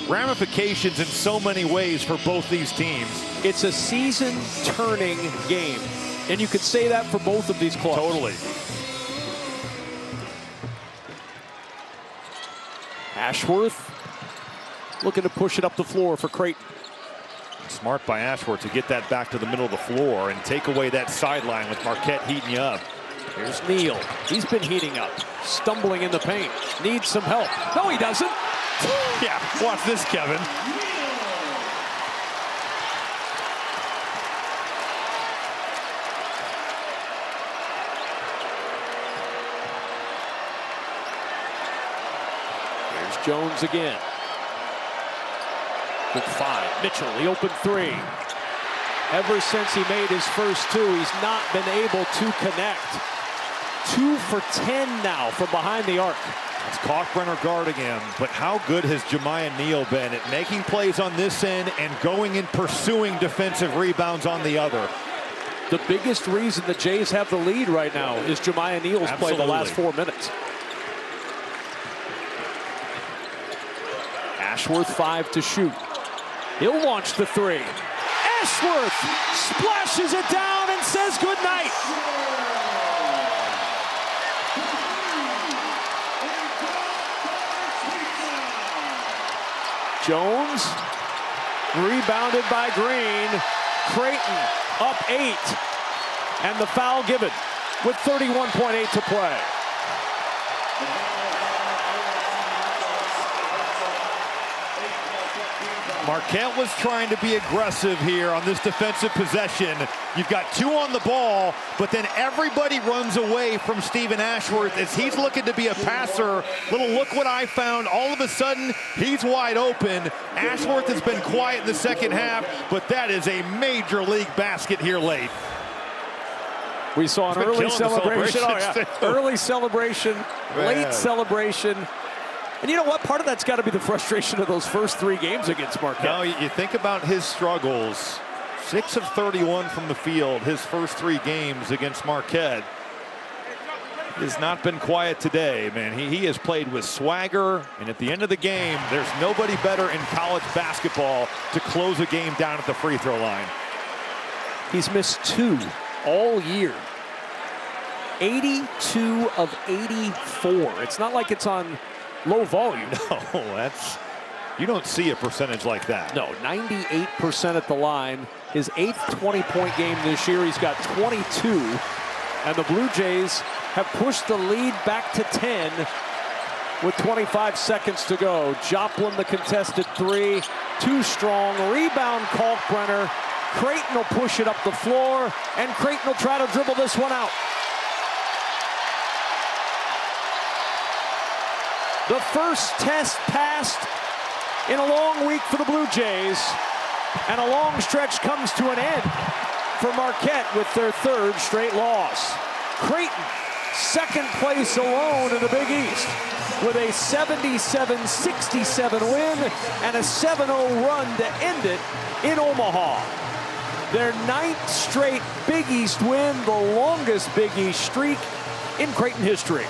ramifications in so many ways for both these teams. It's a season-turning game, and you could say that for both of these clubs. Totally. Ashworth looking to push it up the floor for Creighton. Smart by Ashworth to get that back to the middle of the floor and take away that sideline with Marquette heating you up. Here's Neal. He's been heating up, stumbling in the paint. Needs some help. No, he doesn't. Yeah, watch this, Kevin. Here's Jones again. With 5. Mitchell, the open 3. Ever since he made his first 2, he's not been able to connect. 2 for 10 now from behind the arc. It's Kalkbrenner guard again, but how good has Jemiah Neal been at making plays on this end and going and pursuing defensive rebounds on the other? The biggest reason the Jays have the lead right now is Jemiah Neal's play the last 4 minutes. Ashworth 5 to shoot. He'll launch the 3. Ashworth splashes it down and says goodnight. Jones rebounded by Green. Creighton up 8. And the foul given with 31.8 to play. Marquette was trying to be aggressive here on this defensive possession. You've got 2 on the ball, but then everybody runs away from Stephen Ashworth as he's looking to be a passer. Little look what I found. All of a sudden, he's wide open. Ashworth has been quiet in the second half, but that is a major league basket here late. We saw an early celebration. Oh, yeah. Early celebration, late celebration. And you know what? Part of that's got to be the frustration of those first 3 games against Marquette. No, you think about his struggles. 6 of 31 from the field, his first 3 games against Marquette. He has not been quiet today, man. He has played with swagger, and at the end of the game, there's nobody better in college basketball to close a game down at the free throw line. He's missed 2 all year. 82 of 84. It's not like it's on low volume. No, you don't see a percentage like that. No, 98% at the line. His 8th 20-point game this year. He's got 22. And the Blue Jays have pushed the lead back to 10 with 25 seconds to go. Joplin, the contested 3. Too strong. Rebound, Kalkbrenner. Creighton will push it up the floor, and Creighton will try to dribble this one out. The first test passed in a long week for the Blue Jays, and a long stretch comes to an end for Marquette with their 3rd straight loss. Creighton, 2nd place alone in the Big East with a 77-67 win and a 7-0 run to end it in Omaha. Their 9th straight Big East win, the longest Big East streak in Creighton history.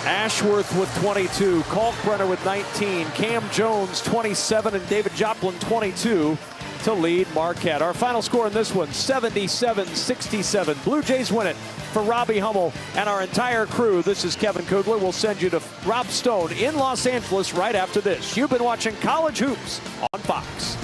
Ashworth with 22, Kalkbrenner with 19, Cam Jones 27, and David Joplin 22 to lead Marquette. Our final score in this one, 77-67. Blue Jays win it. For Robbie Hummel and our entire crew, this is Kevin Kugler. We'll send you to Rob Stone in Los Angeles right after this. You've been watching College Hoops on Fox.